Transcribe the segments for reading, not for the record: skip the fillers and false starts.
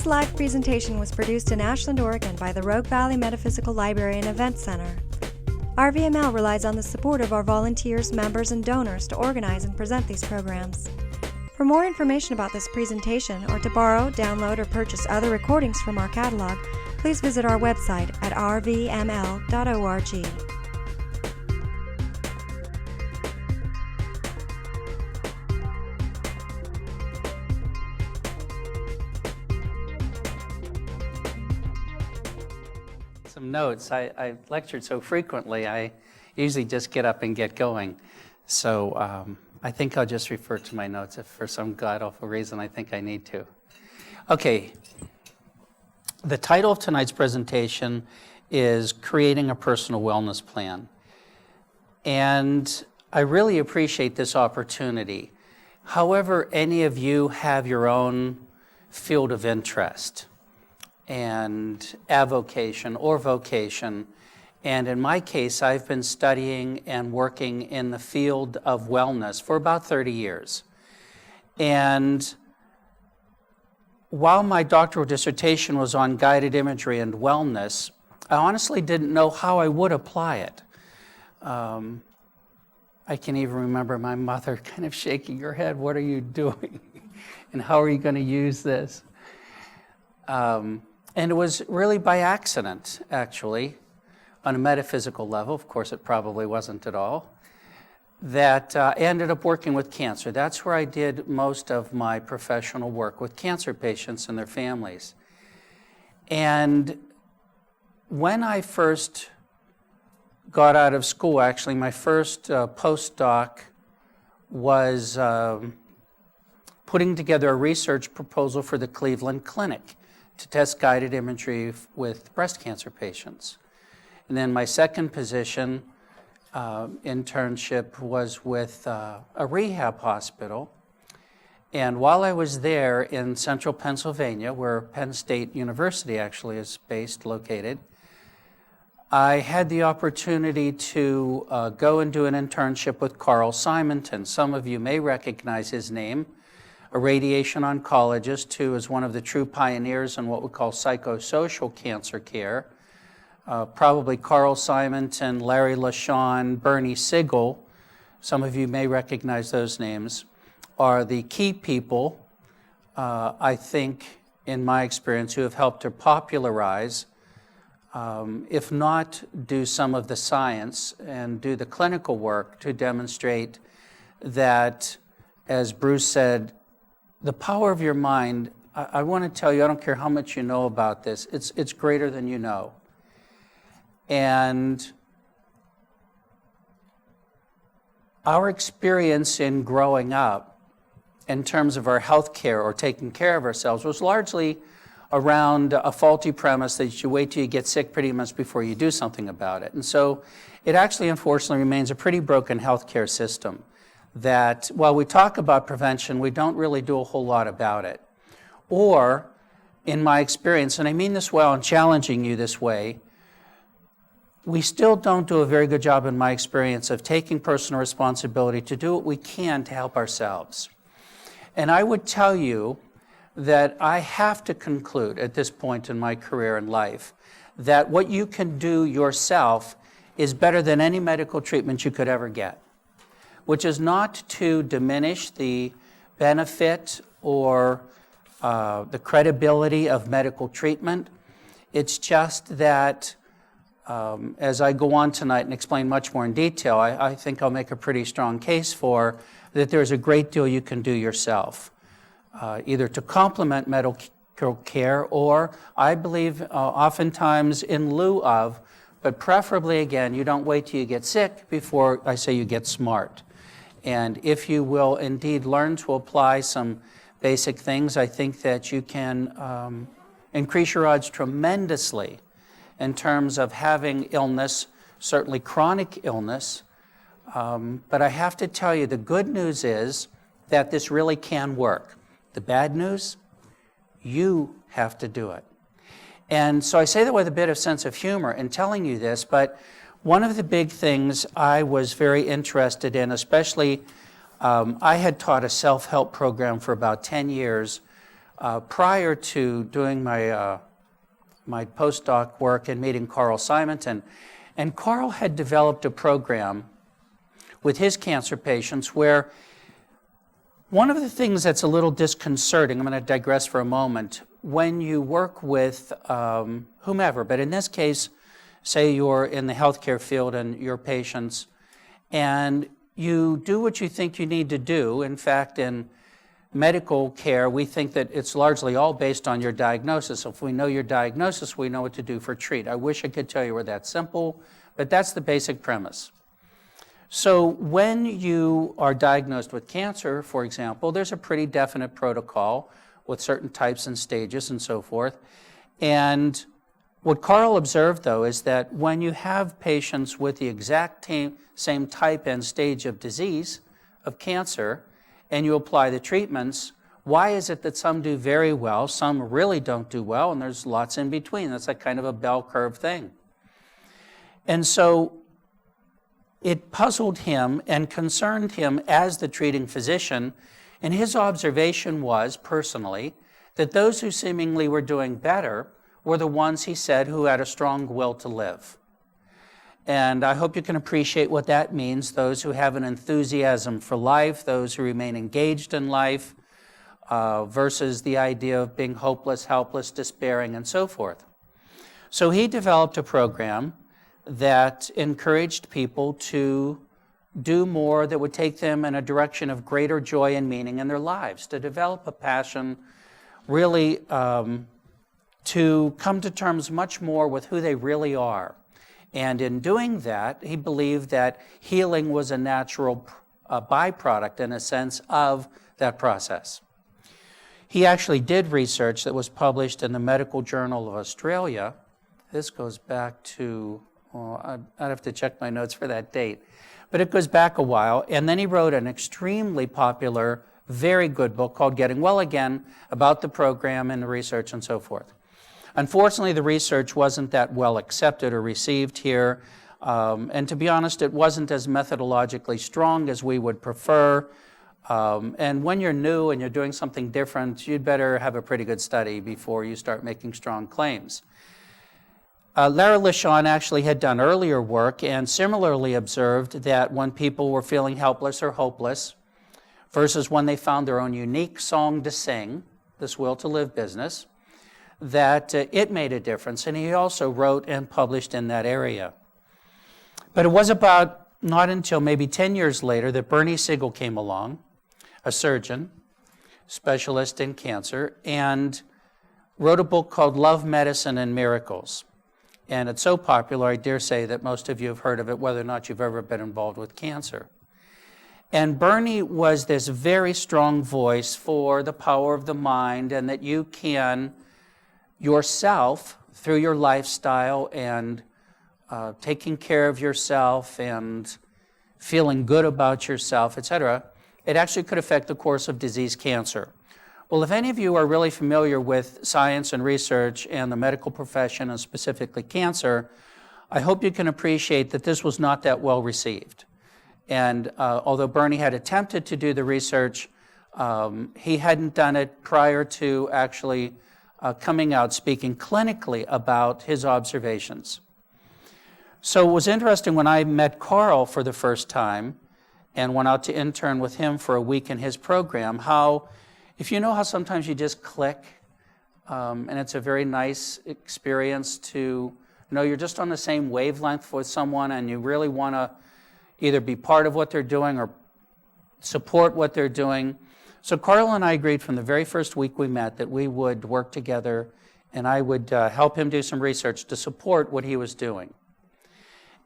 This live presentation was produced in Ashland, Oregon by the Rogue Valley Metaphysical Library and Event Center. RVML relies on the support of our volunteers, members, and donors to organize and present these programs. For more information about this presentation, or to borrow, download, or purchase other recordings from our catalog, please visit our website at rvml.org. Some notes. I've lectured so frequently, I usually just get up and get going. So I think I'll just refer to my notes if for some god-awful reason I think I need to. Okay. The title of tonight's presentation is Creating a Personal Wellness Plan. And I really appreciate this opportunity. However, any of you have your own field of interest and avocation or vocation. And in my case, I've been studying and working in the field of wellness for about 30 years. And while my doctoral dissertation was on guided imagery and wellness, I honestly didn't know how I would apply it. I can even remember my mother kind of shaking her head, "What are you doing? And how are you going to use this?" And it was really by accident, actually, on a metaphysical level, of course it probably wasn't at all, that I ended up working with cancer. That's where I did most of my professional work, with cancer patients and their families. And when I first got out of school, actually my first postdoc was putting together a research proposal for the Cleveland Clinic to test guided imagery with breast cancer patients. And then my second position, internship, was with a rehab hospital. And while I was there in central Pennsylvania, where Penn State University actually is based, located, I had the opportunity to go and do an internship with Carl Simonton. Some of you may recognize his name, a radiation oncologist who is one of the true pioneers in what we call psychosocial cancer care. Probably Carl Simonton, Larry LaShawn, Bernie Siegel, some of you may recognize those names, are the key people, I think, in my experience, who have helped to popularize, if not do some of the science and do the clinical work to demonstrate that, as Bruce said, the power of your mind, I want to tell you, I don't care how much you know about this, it's greater than you know. And our experience in growing up in terms of our health care or taking care of ourselves was largely around a faulty premise that you wait till you get sick pretty much before you do something about it. And so it actually, unfortunately, remains a pretty broken healthcare system that while we talk about prevention, we don't really do a whole lot about it. Or, in my experience, and I mean this well and challenging you this way, we still don't do a very good job, in my experience, of taking personal responsibility to do what we can to help ourselves. And I would tell you that I have to conclude at this point in my career and life that what you can do yourself is better than any medical treatment you could ever get, which is not to diminish the benefit or the credibility of medical treatment. It's just that as I go on tonight and explain much more in detail, I think I'll make a pretty strong case for that there's a great deal you can do yourself, either to complement medical care or, I believe, oftentimes in lieu of, but preferably, again, you don't wait till you get sick before I say you get smart. And if you will indeed learn to apply some basic things, I think that you can increase your odds tremendously in terms of having illness, certainly chronic illness. But I have to tell you, the good news is that this really can work. The bad news, you have to do it. And so I say that with a bit of sense of humor in telling you this, but one of the big things I was very interested in, especially I had taught a self-help program for about 10 years prior to doing my postdoc work and meeting Carl Simonton. And Carl had developed a program with his cancer patients where one of the things that's a little disconcerting, I'm going to digress for a moment, when you work with whomever, but in this case, say you're in the healthcare field and your patients, and you do what you think you need to do. In fact, in medical care, we think that it's largely all based on your diagnosis. If we know your diagnosis, we know what to do for treat. I wish I could tell you we're that simple, but that's the basic premise. So when you are diagnosed with cancer, for example, there's a pretty definite protocol with certain types and stages and so forth. And what Carl observed, though, is that when you have patients with the exact same type and stage of disease, of cancer, and you apply the treatments, why is it that some do very well, some really don't do well, and there's lots in between? That's a kind of a bell curve thing. And so it puzzled him and concerned him as the treating physician, and his observation was, personally, that those who seemingly were doing better were the ones, he said, who had a strong will to live. And I hope you can appreciate what that means, those who have an enthusiasm for life, those who remain engaged in life, versus the idea of being hopeless, helpless, despairing, and so forth. So he developed a program that encouraged people to do more that would take them in a direction of greater joy and meaning in their lives, to develop a passion, really to come to terms much more with who they really are. And in doing that, he believed that healing was a natural byproduct, in a sense, of that process. He actually did research that was published in the Medical Journal of Australia. This goes back to, I'd have to check my notes for that date, but it goes back a while. And then he wrote an extremely popular, very good book called Getting Well Again, about the program and the research and so forth. Unfortunately, the research wasn't that well accepted or received here, and to be honest, it wasn't as methodologically strong as we would prefer. And when you're new and you're doing something different, you'd better have a pretty good study before you start making strong claims. Lara LeSean actually had done earlier work and similarly observed that when people were feeling helpless or hopeless, versus when they found their own unique song to sing, this will to live business, that it made a difference, and he also wrote and published in that area. But it was about not until maybe 10 years later that Bernie Siegel came along, a surgeon, specialist in cancer, and wrote a book called Love, Medicine, and Miracles. And it's so popular, I dare say that most of you have heard of it, whether or not you've ever been involved with cancer. And Bernie was this very strong voice for the power of the mind, and that you can yourself, through your lifestyle and taking care of yourself and feeling good about yourself, etc., it actually could affect the course of disease cancer. Well, if any of you are really familiar with science and research and the medical profession, and specifically cancer, I hope you can appreciate that this was not that well received. And although Bernie had attempted to do the research, he hadn't done it prior to actually coming out speaking clinically about his observations. So it was interesting when I met Carl for the first time and went out to intern with him for a week in his program, how, if you know how sometimes you just click, and it's a very nice experience to know you're just on the same wavelength with someone and you really want to either be part of what they're doing or support what they're doing. So Carl and I agreed from the very first week we met that we would work together and I would help him do some research to support what he was doing.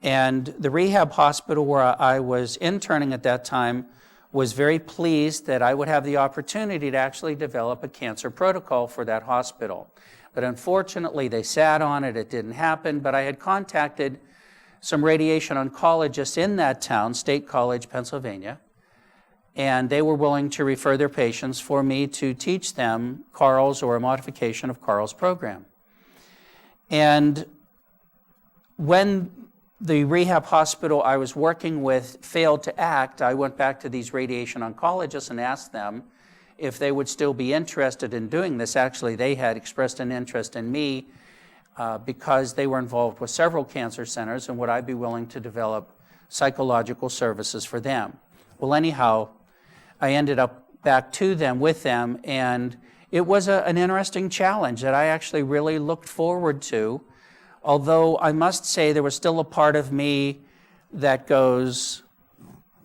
And the rehab hospital where I was interning at that time was very pleased that I would have the opportunity to actually develop a cancer protocol for that hospital. But unfortunately, they sat on it, it didn't happen, but I had contacted some radiation oncologists in that town, State College, Pennsylvania, and they were willing to refer their patients for me to teach them Carl's or a modification of Carl's program. And when the rehab hospital I was working with failed to act, I went back to these radiation oncologists and asked them if they would still be interested in doing this. Actually, they had expressed an interest in me because they were involved with several cancer centers, and would I be willing to develop psychological services for them. Well, anyhow, I ended up back to them with them, and it was an interesting challenge that I actually really looked forward to, although I must say there was still a part of me that goes,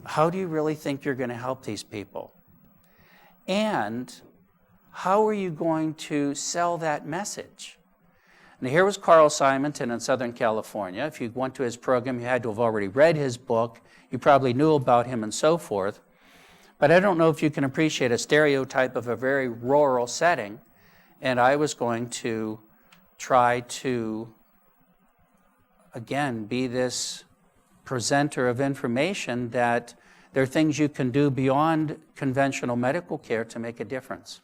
how do you really think you're going to help these people? And how are you going to sell that message? And here was Carl Simonton in Southern California. If you went to his program, you had to have already read his book. You probably knew about him and so forth. But I don't know if you can appreciate a stereotype of a very rural setting. And I was going to try to, again, be this presenter of information that there are things you can do beyond conventional medical care to make a difference.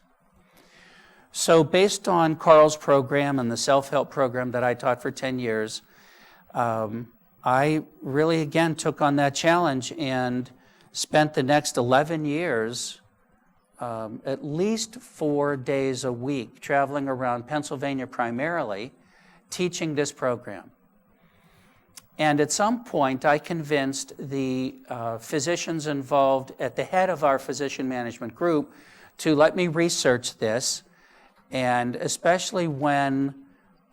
So based on Carl's program and the self-help program that I taught for 10 years, I really, again, took on that challenge and spent the next 11 years, at least 4 days a week, traveling around Pennsylvania primarily, teaching this program. And at some point, I convinced the physicians involved at the head of our physician management group to let me research this, and especially when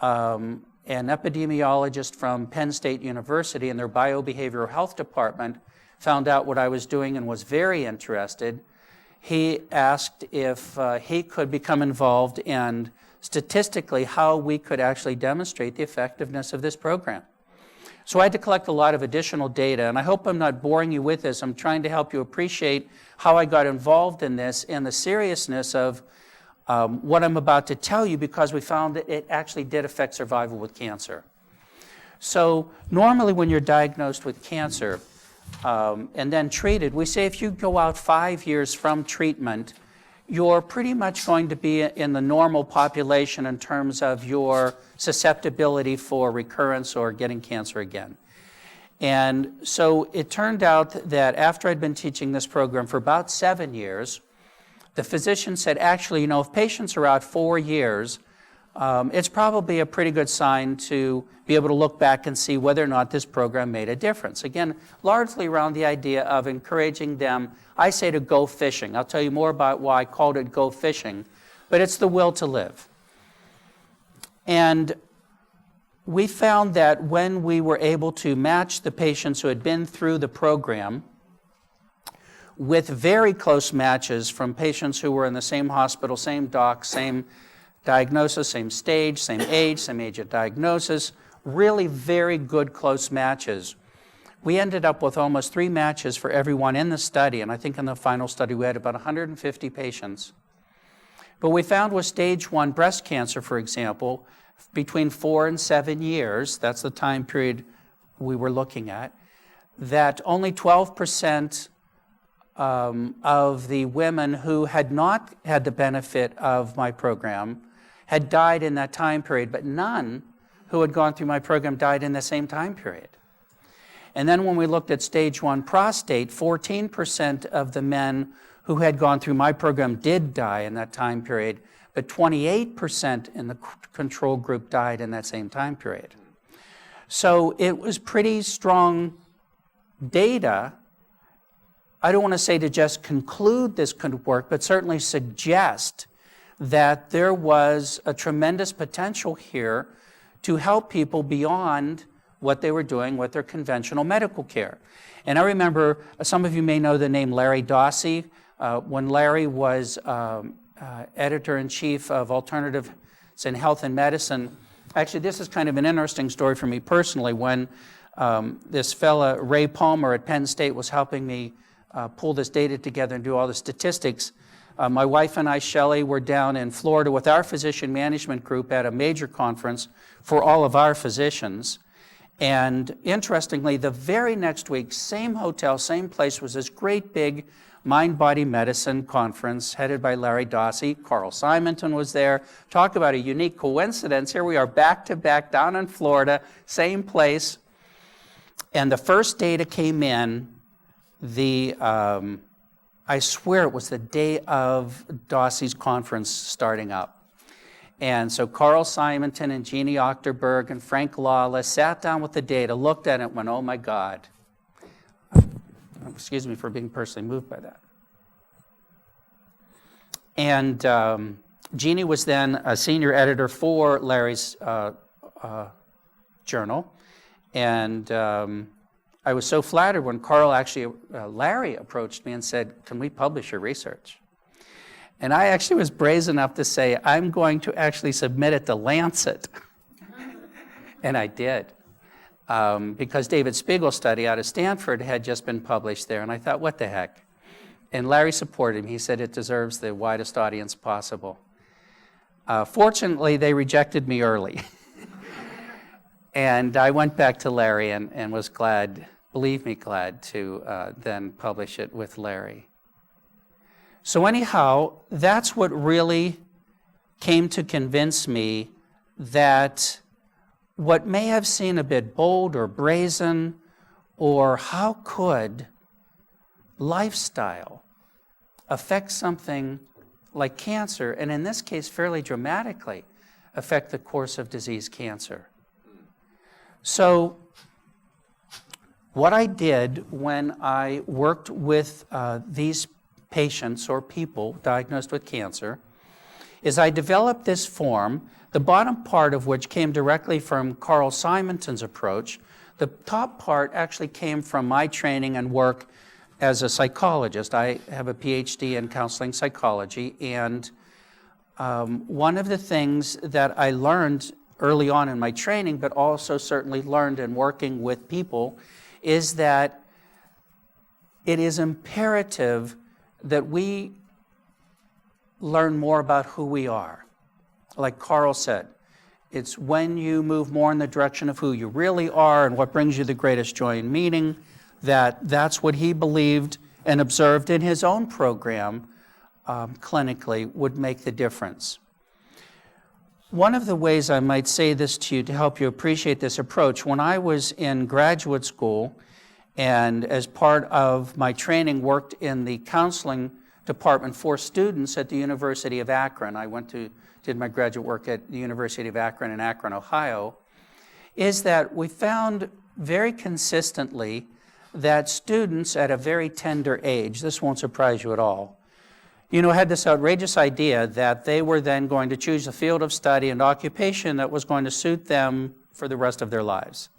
an epidemiologist from Penn State University in their biobehavioral health department found out what I was doing and was very interested, he asked if he could become involved in statistically how we could actually demonstrate the effectiveness of this program. So I had to collect a lot of additional data, and I hope I'm not boring you with this. I'm trying to help you appreciate how I got involved in this and the seriousness of what I'm about to tell you, because we found that it actually did affect survival with cancer. So normally when you're diagnosed with cancer and then treated, we say if you go out 5 years from treatment, you're pretty much going to be in the normal population in terms of your susceptibility for recurrence or getting cancer again. And so it turned out that after I'd been teaching this program for about 7 years, the physician said, actually, you know, if patients are out 4 years, it's probably a pretty good sign to be able to look back and see whether or not this program made a difference. Again, largely around the idea of encouraging them, I say, to go fishing. I'll tell you more about why I called it go fishing, but it's the will to live. And we found that when we were able to match the patients who had been through the program with very close matches from patients who were in the same hospital, same doc, same diagnosis, same stage, same age of diagnosis, really very good close matches. We ended up with almost 3 matches for everyone in the study, and I think in the final study we had about 150 patients. But we found with stage 1 breast cancer, for example, between 4 and 7 years, that's the time period we were looking at, that only 12% of the women who had not had the benefit of my program had died in that time period, but none who had gone through my program died in the same time period. And then when we looked at stage 1 prostate, 14% of the men who had gone through my program did die in that time period, but 28% in the control group died in that same time period. So it was pretty strong data. I don't want to say to just conclude this could work, but certainly suggest that there was a tremendous potential here to help people beyond what they were doing with their conventional medical care. And I remember, some of you may know the name Larry Dossey. When Larry was editor-in-chief of Alternatives in Health and Medicine, actually this is kind of an interesting story for me personally. When this fella, Ray Palmer at Penn State, was helping me pull this data together and do all the statistics, my wife and I, Shelley, were down in Florida with our physician management group at a major conference for all of our physicians. And interestingly, the very next week, same hotel, same place, was this great big mind-body medicine conference headed by Larry Dossey. Carl Simonton was there. Talk about a unique coincidence. Here we are back to back down in Florida, same place. And the first data came in, the I swear it was the day of Dossie's conference starting up. And so Carl Simonton and Jeannie Ochterberg and Frank Lawless sat down with the data, looked at it, and went, oh my God. Excuse me for being personally moved by that. And Jeannie was then a senior editor for Larry's journal. And I was so flattered when Larry approached me and said, can we publish your research? And I actually was brazen enough to say, I'm going to actually submit it to Lancet. And I did. Because David Spiegel's study out of Stanford had just been published there. And I thought, what the heck? And Larry supported me. He said it deserves the widest audience possible. Fortunately, they rejected me early. And I went back to Larry and was glad, believe me, glad to then publish it with Larry. So anyhow, that's what really came to convince me that what may have seemed a bit bold or brazen, or how could lifestyle affect something like cancer, and in this case fairly dramatically affect the course of disease cancer. So what I did when I worked with these patients or people diagnosed with cancer is I developed this form, the bottom part of which came directly from Carl Simonton's approach. The top part actually came from my training and work as a psychologist. I have a Ph.D. in counseling psychology, and one of the things that I learned early on in my training, but also certainly learned in working with people, is that it is imperative that we learn more about who we are. Like Carl said, it's when you move more in the direction of who you really are and what brings you the greatest joy and meaning, that's what he believed and observed in his own program clinically would make the difference. One of the ways I might say this to you to help you appreciate this approach, when I was in graduate school and as part of my training worked in the counseling department for students at the University of Akron, did my graduate work at the University of Akron in Akron, Ohio, is that we found very consistently that students at a very tender age, this won't surprise you at all, had this outrageous idea that they were then going to choose a field of study and occupation that was going to suit them for the rest of their lives.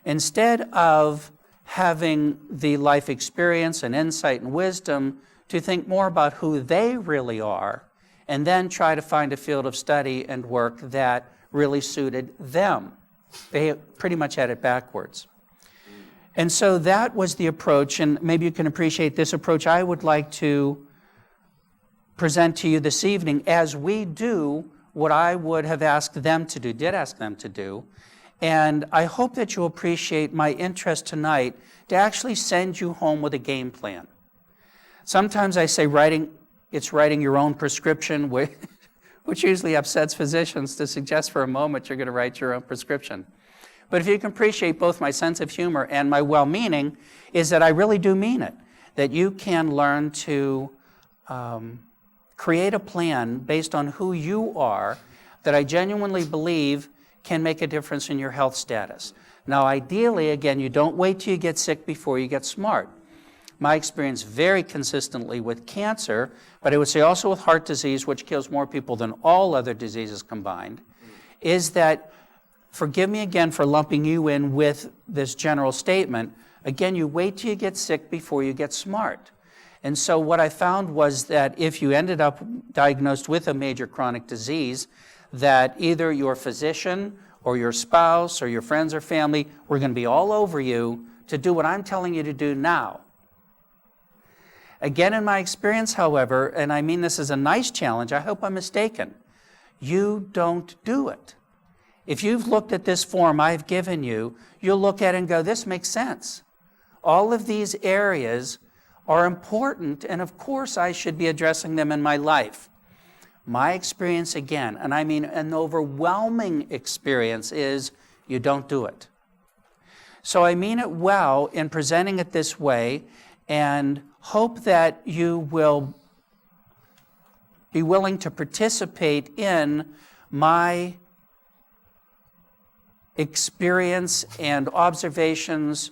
Instead of having the life experience and insight and wisdom to think more about who they really are and then try to find a field of study and work that really suited them. They pretty much had it backwards. And so that was the approach, and maybe you can appreciate this approach I would like to present to you this evening as we do what I would have asked them to do, did ask them to do. And I hope that you'll appreciate my interest tonight to actually send you home with a game plan. Sometimes I say it's writing your own prescription, which usually upsets physicians to suggest for a moment you're going to write your own prescription. But if you can appreciate both my sense of humor and my well-meaning, is that I really do mean it, that you can learn to create a plan based on who you are that I genuinely believe can make a difference in your health status. Now, ideally, again, you don't wait till you get sick before you get smart. My experience very consistently with cancer, but I would say also with heart disease, which kills more people than all other diseases combined, is that, forgive me again for lumping you in with this general statement, again, you wait till you get sick before you get smart. And so what I found was that if you ended up diagnosed with a major chronic disease, that either your physician or your spouse or your friends or family were going to be all over you to do what I'm telling you to do now. Again, in my experience, however, and I mean this as a nice challenge, I hope I'm mistaken, you don't do it. If you've looked at this form I've given you, you'll look at it and go, this makes sense. All of these areas are important, and of course I should be addressing them in my life. My experience, again, and I mean an overwhelming experience, is you don't do it. So I mean it well in presenting it this way, and hope that you will be willing to participate in my experience and observations,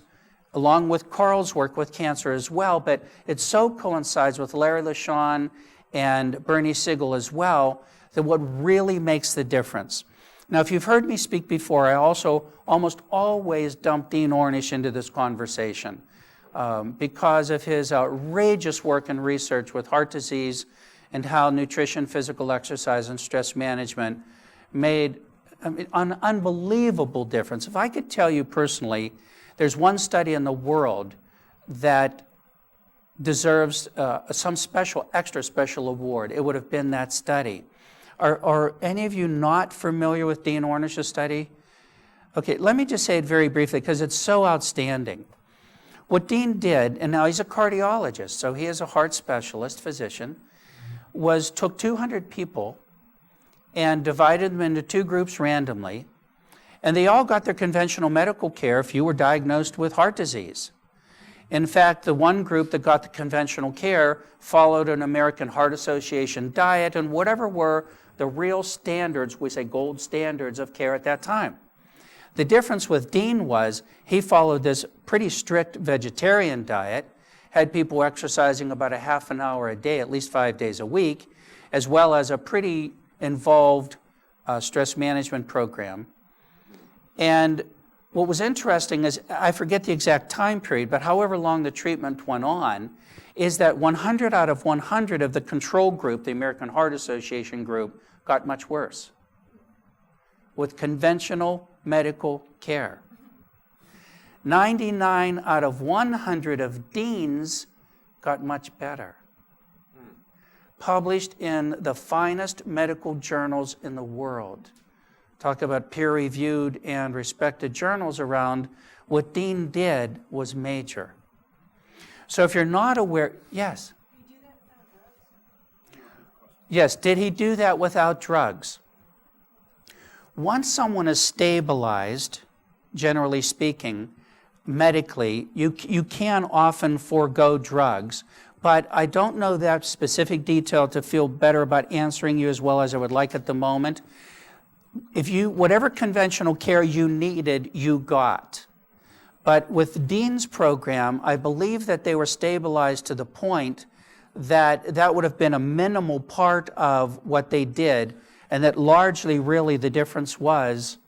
along with Carl's work with cancer as well, but it so coincides with Larry LaShawn and Bernie Siegel as well, that what really makes the difference. Now, if you've heard me speak before, I also almost always dump Dean Ornish into this conversation because of his outrageous work and research with heart disease and how nutrition, physical exercise, and stress management made an unbelievable difference. If I could tell you personally, there's one study in the world that deserves some extra special award, it would have been that study. Are any of you not familiar with Dean Ornish's study? Okay, let me just say it very briefly because it's so outstanding. What Dean did, and now he's a cardiologist, so he is a heart specialist, physician, was took 200 people and divided them into two groups randomly, and they all got their conventional medical care if you were diagnosed with heart disease. In fact, the one group that got the conventional care followed an American Heart Association diet and whatever were the real standards, we say gold standards of care at that time. The difference with Dean was he followed this pretty strict vegetarian diet, had people exercising about a half an hour a day, at least 5 days a week, as well as a pretty involved stress management program. And what was interesting is, I forget the exact time period, but however long the treatment went on, is that 100 out of 100 of the control group, the American Heart Association group, got much worse with conventional medical care. 99 out of 100 of Dean's got much better. Published in the finest medical journals in the world. Talk about peer-reviewed and respected journals around. What Dean did was major. So if you're not aware, yes? Yes, did he do that without drugs? Once someone is stabilized, generally speaking, medically, you can often forego drugs, but I don't know that specific detail to feel better about answering you as well as I would like at the moment. Whatever conventional care you needed, you got. But with Dean's program, I believe that they were stabilized to the point that that would have been a minimal part of what they did, and that largely, really, the difference was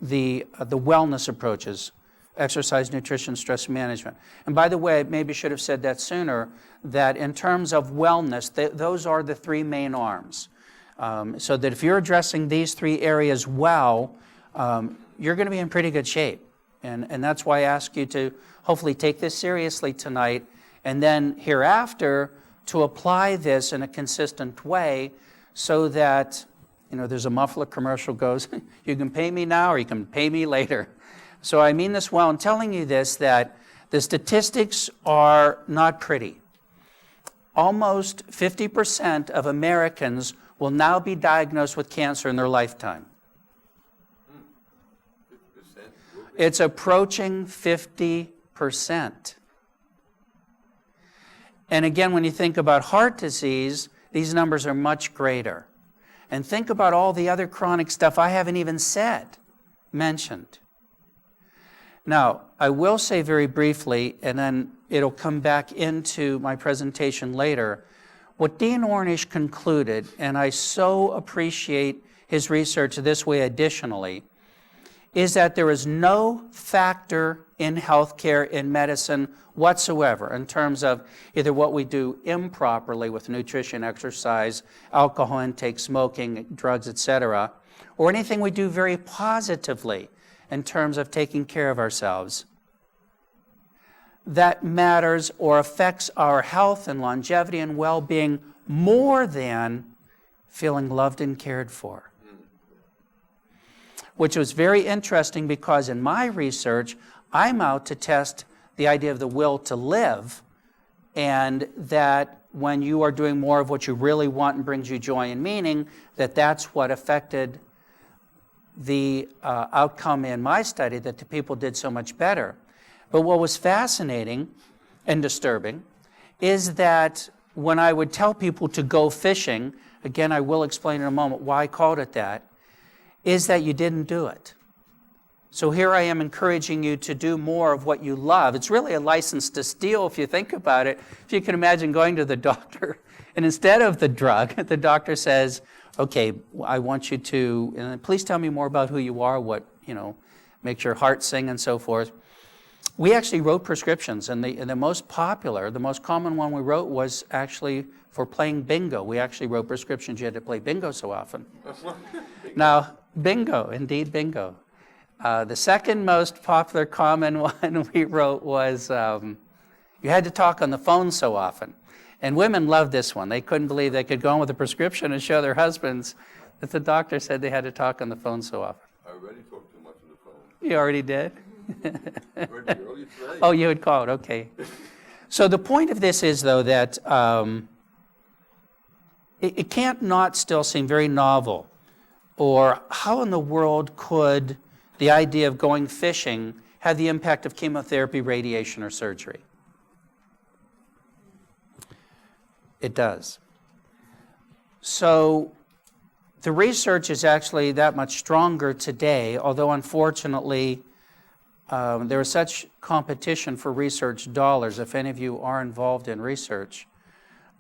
the wellness approaches, exercise, nutrition, stress management. And by the way, I maybe should have said that sooner, that in terms of wellness, those are the three main arms. So that if you're addressing these three areas well, you're going to be in pretty good shape. And that's why I ask you to hopefully take this seriously tonight, and then hereafter to apply this in a consistent way so that, there's a muffler commercial goes, you can pay me now or you can pay me later. So I mean this well in telling you this, that the statistics are not pretty. Almost 50% of Americans will now be diagnosed with cancer in their lifetime. It's approaching 50%. And again, when you think about heart disease, these numbers are much greater. And think about all the other chronic stuff I haven't even mentioned. Now, I will say very briefly, and then it'll come back into my presentation later, what Dean Ornish concluded, and I so appreciate his research this way additionally, is that there is no factor in healthcare, in medicine whatsoever, in terms of either what we do improperly with nutrition, exercise, alcohol intake, smoking, drugs, etc., or anything we do very positively in terms of taking care of ourselves, that matters or affects our health and longevity and well-being more than feeling loved and cared for. Which was very interesting because in my research, I'm out to test the idea of the will to live, and that when you are doing more of what you really want and brings you joy and meaning, that's what affected the outcome in my study, that the people did so much better. But what was fascinating and disturbing is that when I would tell people to go fishing, again, I will explain in a moment why I called it that, is that you didn't do it. So here I am encouraging you to do more of what you love. It's really a license to steal if you think about it. If you can imagine going to the doctor, and instead of the drug, the doctor says, okay, I want you to, and please tell me more about who you are, what, makes your heart sing and so forth. We actually wrote prescriptions, and the most popular, the most common one we wrote was actually for playing bingo. We actually wrote prescriptions. You had to play bingo so often. Now, bingo, indeed bingo. The second most popular common one we wrote was you had to talk on the phone so often. And women loved this one. They couldn't believe they could go in with a prescription and show their husbands that the doctor said they had to talk on the phone so often. I already talked too much on the phone. You already did? Earlier today. Oh, you had called, okay. So the point of this is, though, that it can't not still seem very novel, or how in the world could the idea of going fishing have the impact of chemotherapy, radiation, or surgery? It does. So the research is actually that much stronger today, although unfortunately there is such competition for research dollars, if any of you are involved in research,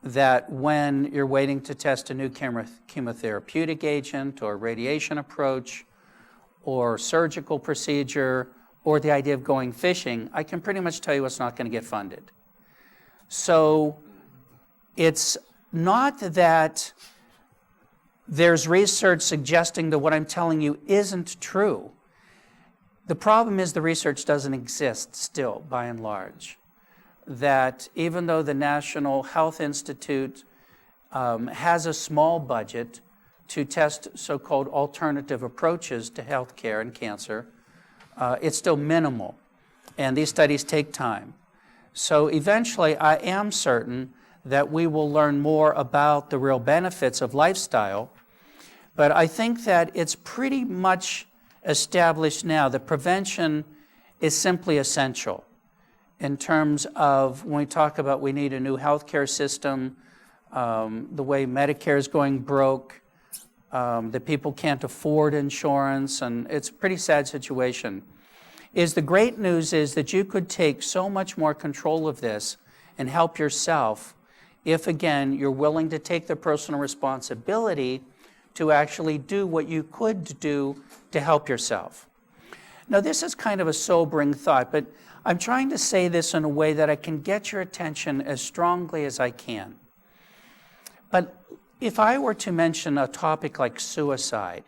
that when you're waiting to test a new chemotherapeutic agent or radiation approach or surgical procedure or the idea of going fishing, I can pretty much tell you it's not going to get funded. So it's not that there's research suggesting that what I'm telling you isn't true. The problem is the research doesn't exist still, by and large. That even though the National Health Institute has a small budget to test so-called alternative approaches to healthcare and cancer, it's still minimal. And these studies take time. So eventually, I am certain that we will learn more about the real benefits of lifestyle. But I think that it's pretty much established now that prevention is simply essential in terms of when we talk about we need a new healthcare system, the way Medicare is going broke, that people can't afford insurance, and it's a pretty sad situation. The great news is that you could take so much more control of this and help yourself if, again, you're willing to take the personal responsibility to actually do what you could do to help yourself. Now, this is kind of a sobering thought, but I'm trying to say this in a way that I can get your attention as strongly as I can. But if I were to mention a topic like suicide,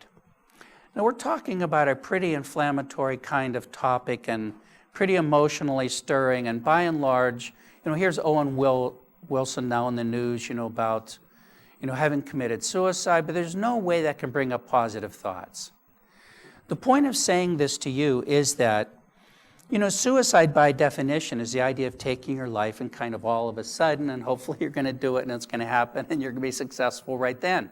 now we're talking about a pretty inflammatory kind of topic and pretty emotionally stirring, and by and large, here's Owen Wilson now in the news, about having committed suicide, but there's no way that can bring up positive thoughts. The point of saying this to you is that, suicide by definition is the idea of taking your life and kind of all of a sudden, and hopefully you're going to do it and it's going to happen and you're going to be successful right then.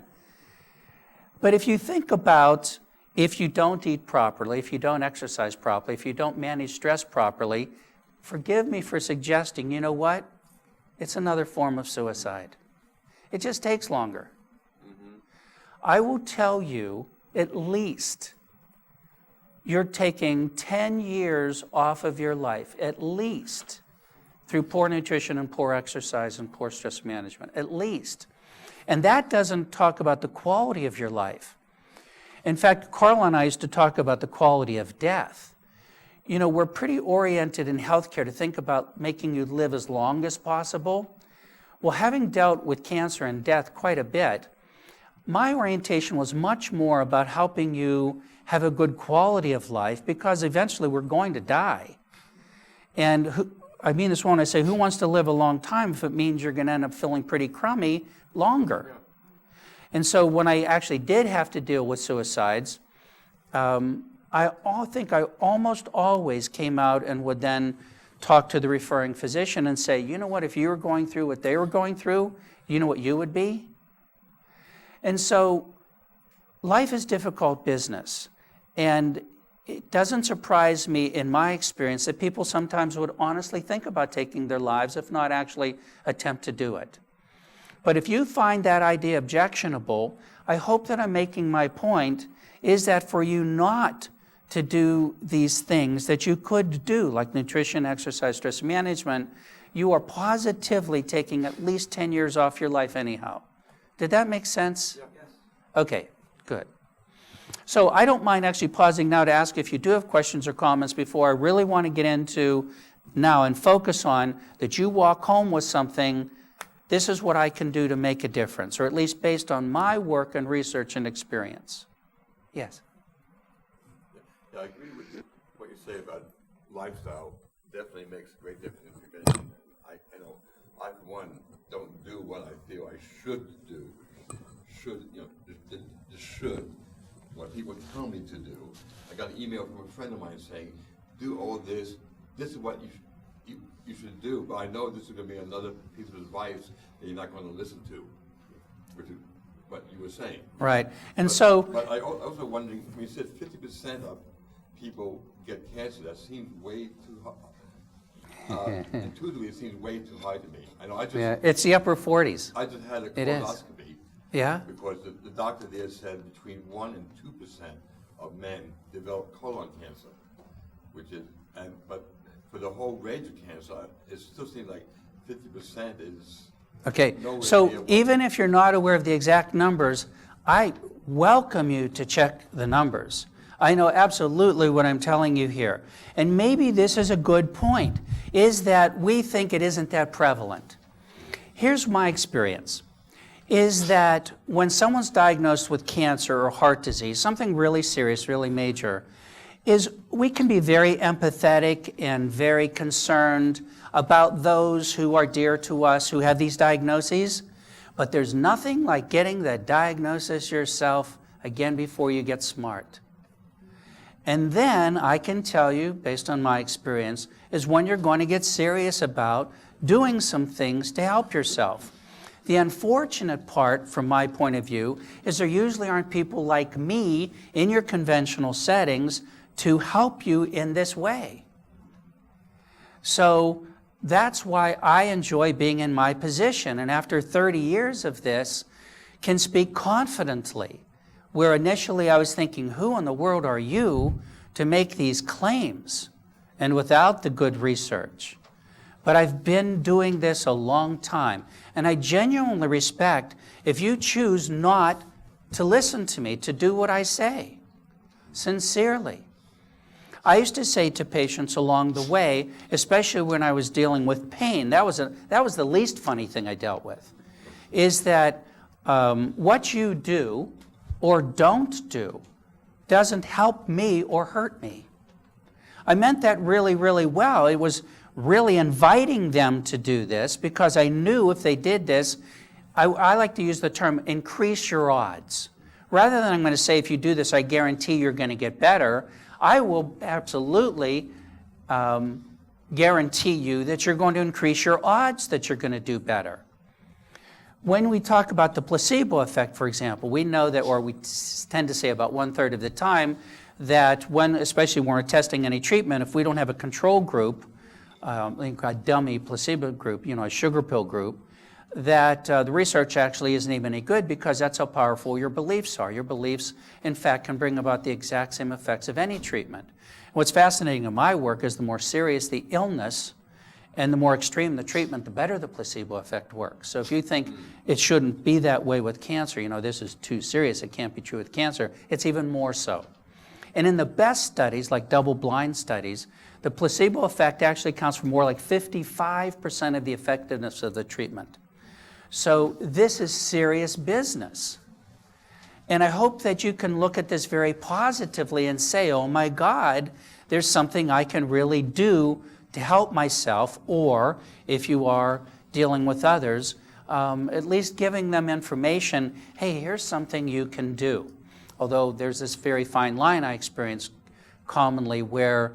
But if you think about if you don't eat properly, if you don't exercise properly, if you don't manage stress properly, forgive me for suggesting, you know what? It's another form of suicide. It just takes longer. Mm-hmm. I will tell you, at least, you're taking 10 years off of your life, at least, through poor nutrition and poor exercise and poor stress management, at least. And that doesn't talk about the quality of your life. In fact, Carla and I used to talk about the quality of death. We're pretty oriented in healthcare to think about making you live as long as possible. Well, having dealt with cancer and death quite a bit, my orientation was much more about helping you have a good quality of life, because eventually we're going to die. And I mean this when I say, who wants to live a long time if it means you're going to end up feeling pretty crummy longer? Yeah. And so when I actually did have to deal with suicides, I think I almost always came out and would then talk to the referring physician and say, you know what, if you were going through what they were going through, you know what you would be? And so life is difficult business. And it doesn't surprise me in my experience that people sometimes would honestly think about taking their lives, if not actually attempt to do it. But if you find that idea objectionable, I hope that I'm making my point is that for you not to do these things that you could do, like nutrition, exercise, stress management, you are positively taking at least 10 years off your life anyhow. Did that make sense? Yeah. Yes. Okay, good. So I don't mind actually pausing now to ask if you do have questions or comments before I really want to get into now and focus on that you walk home with something, this is what I can do to make a difference, or at least based on my work and research and experience. Yes? Yeah, I agree with you. What you say about lifestyle definitely makes a great difference. Because I know I, for one, don't do what I feel I should do. Should, the should. What people tell me to do. I got an email from a friend of mine saying, do all this. This is what you should do. But I know this is going to be another piece of advice that you're not going to listen to, which is what you were saying. Right. And But I also wondering, when you said 50% of people get cancer, that seems way too high. Intuitively, it seems way too high to me. I know. it's the upper 40s. I just had a It is. colonoscopy. Yeah? Because the doctor there said between 1% and 2% of men develop colon cancer, but for the whole range of cancer, it still seems like 50% is. Okay, nowhere so near what- even if you're not aware of the exact numbers, I welcome you to check the numbers. I know absolutely what I'm telling you here. And maybe this is a good point, is that we think it isn't that prevalent. Here's my experience, is that when someone's diagnosed with cancer or heart disease, something really serious, really major, is we can be very empathetic and very concerned about those who are dear to us who have these diagnoses, but there's nothing like getting that diagnosis yourself again before you get smart. And then I can tell you, based on my experience, is when you're going to get serious about doing some things to help yourself. The unfortunate part, from my point of view, is there usually aren't people like me in your conventional settings to help you in this way. So that's why I enjoy being in my position, and after 30 years of this, can speak confidently, where initially I was thinking, who in the world are you to make these claims, and without the good research. But I've been doing this a long time, and I genuinely respect if you choose not to listen to me, to do what I say, sincerely. I used to say to patients along the way, especially when I was dealing with pain, that was the least funny thing I dealt with, is that what you do or don't do doesn't help me or hurt me. I meant that really, really well. It was really inviting them to do this because I knew if they did this, I like to use the term increase your odds. Rather than I'm going to say if you do this, I guarantee you're going to get better, I will absolutely guarantee you that you're going to increase your odds that you're going to do better. When we talk about the placebo effect, for example, we know that, or we tend to say about 1/3 of the time, that especially when we're testing any treatment, if we don't have a control group, like a dummy placebo group, a sugar pill group, that the research actually isn't even any good because that's how powerful your beliefs are. Your beliefs, in fact, can bring about the exact same effects of any treatment. What's fascinating in my work is the more serious the illness and the more extreme the treatment, the better the placebo effect works. So if you think it shouldn't be that way with cancer, this is too serious, it can't be true with cancer, it's even more so. And in the best studies, like double-blind studies, the placebo effect actually accounts for more like 55% of the effectiveness of the treatment. So this is serious business. And I hope that you can look at this very positively and say, oh my God, there's something I can really do to help myself, or if you are dealing with others, at least giving them information, hey, here's something you can do. Although there's this very fine line I experience commonly where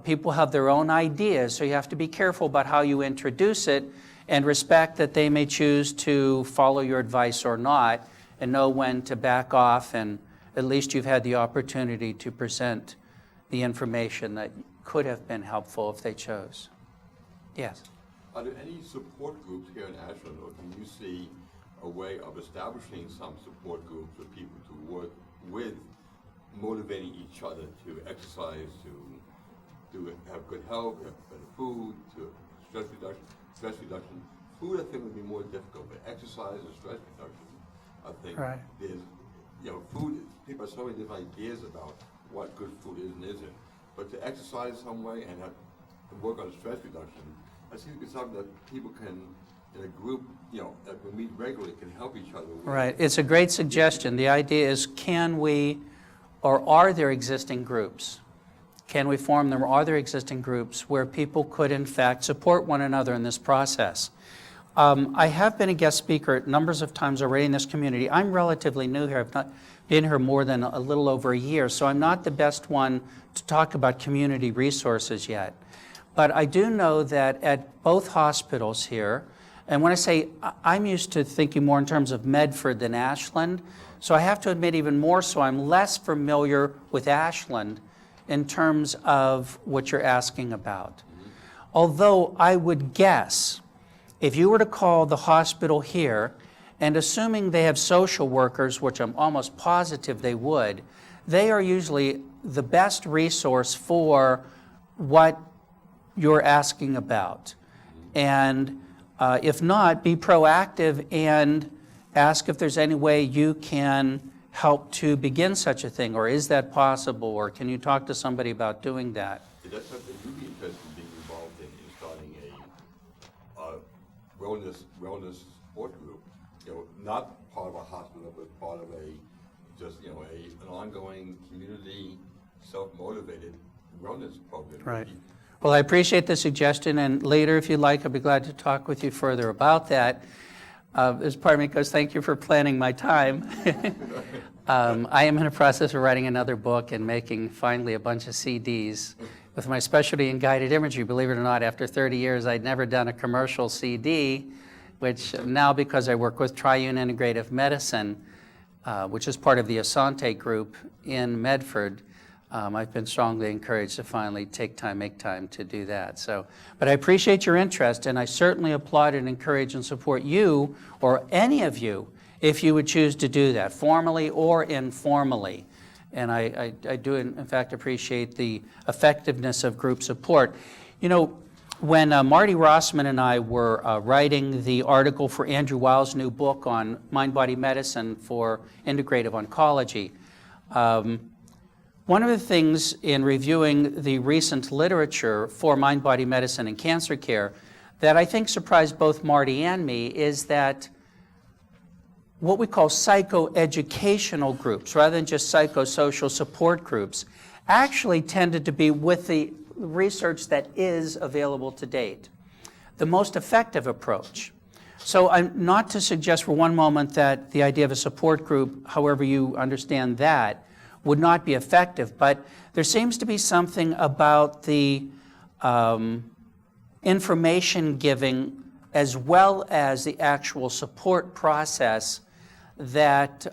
people have their own ideas, so you have to be careful about how you introduce it and respect that they may choose to follow your advice or not, and know when to back off, and at least you've had the opportunity to present the information that could have been helpful if they chose. Yes? Are there any support groups here in Ashland, or can you see a way of establishing some support groups for people to work with, motivating each other to exercise, to have good health, have better food, to stress reduction. Food, I think, would be more difficult, but exercise and stress reduction, I think, Right. there's, food, people have so many different ideas about what good food is and isn't, but to exercise some way and have to work on stress reduction, I think it's something that people can, in a group, that we meet regularly, can help each other with. Right. It's a great suggestion. The idea is, can we, or are there existing groups? Can we form them, or are there existing groups where people could, in fact, support one another in this process? I have been a guest speaker numbers of times already in this community. I'm relatively new here. I've not been here more than a little over a year, so I'm not the best one to talk about community resources yet. But I do know that at both hospitals here, and when I say I'm used to thinking more in terms of Medford than Ashland, so I have to admit even more so I'm less familiar with Ashland in terms of what you're asking about. Although I would guess, if you were to call the hospital here, and assuming they have social workers, which I'm almost positive they would, they are usually the best resource for what you're asking about. And if not, be proactive and ask if there's any way you can help to begin such a thing, or is that possible, or can you talk to somebody about doing that? Is that something you'd be interested in being involved in starting a wellness support group? Not part of a hospital, but part of an ongoing community, self-motivated wellness program. Right. Well, I appreciate the suggestion, and later, if you'd like, I'd be glad to talk with you further about that. As part of me goes, thank you for planning my time. I am in the process of writing another book and making finally a bunch of CDs with my specialty in guided imagery. Believe it or not, after 30 years, I'd never done a commercial CD, which now, because I work with Triune Integrative Medicine, which is part of the Asante group in Medford, I've been strongly encouraged to finally make time to do that. So, but I appreciate your interest, and I certainly applaud and encourage and support you, or any of you, if you would choose to do that, formally or informally. And I do, in fact, appreciate the effectiveness of group support. When Marty Rossman and I were writing the article for Andrew Weil's new book on mind-body medicine for integrative oncology, one of the things in reviewing the recent literature for mind-body medicine and cancer care that I think surprised both Marty and me is that what we call psychoeducational groups, rather than just psychosocial support groups, actually tended to be, with the research that is available to date, the most effective approach. So I'm not to suggest for one moment that the idea of a support group, however you understand that, would not be effective, but there seems to be something about the information giving as well as the actual support process that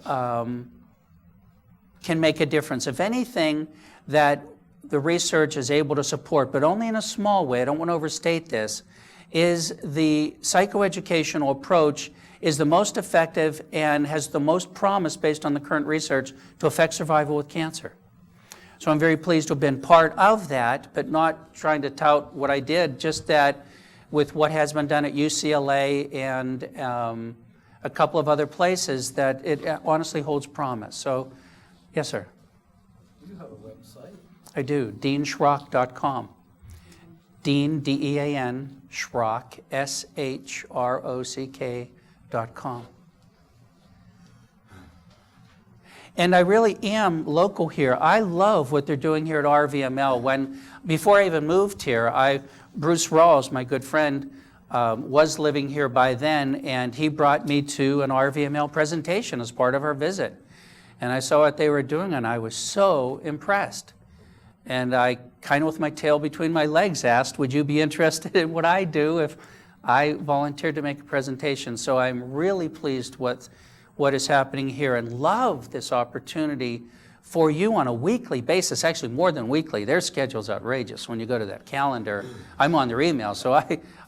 can make a difference. If anything, that the research is able to support, but only in a small way, I don't want to overstate this, is the psychoeducational approach is the most effective and has the most promise based on the current research to affect survival with cancer. So I'm very pleased to have been part of that, but not trying to tout what I did, just that with what has been done at UCLA and a couple of other places, that it honestly holds promise. So, yes, sir? You have a website? I do, deanshrock.com. Dean, D-E-A-N, Shrock, S-H-R-O-C-K.com. And I really am local here. I love what they're doing here at RVML. Before I even moved here, Bruce Rawls, my good friend, was living here by then, and he brought me to an RVML presentation as part of our visit. And I saw what they were doing, and I was so impressed. And I, kind of with my tail between my legs, asked, would you be interested in what I do if I volunteered to make a presentation? So I'm really pleased with what is happening here and love this opportunity for you on a weekly basis, actually more than weekly. Their schedule's outrageous. When you go to that calendar, I'm on their email, so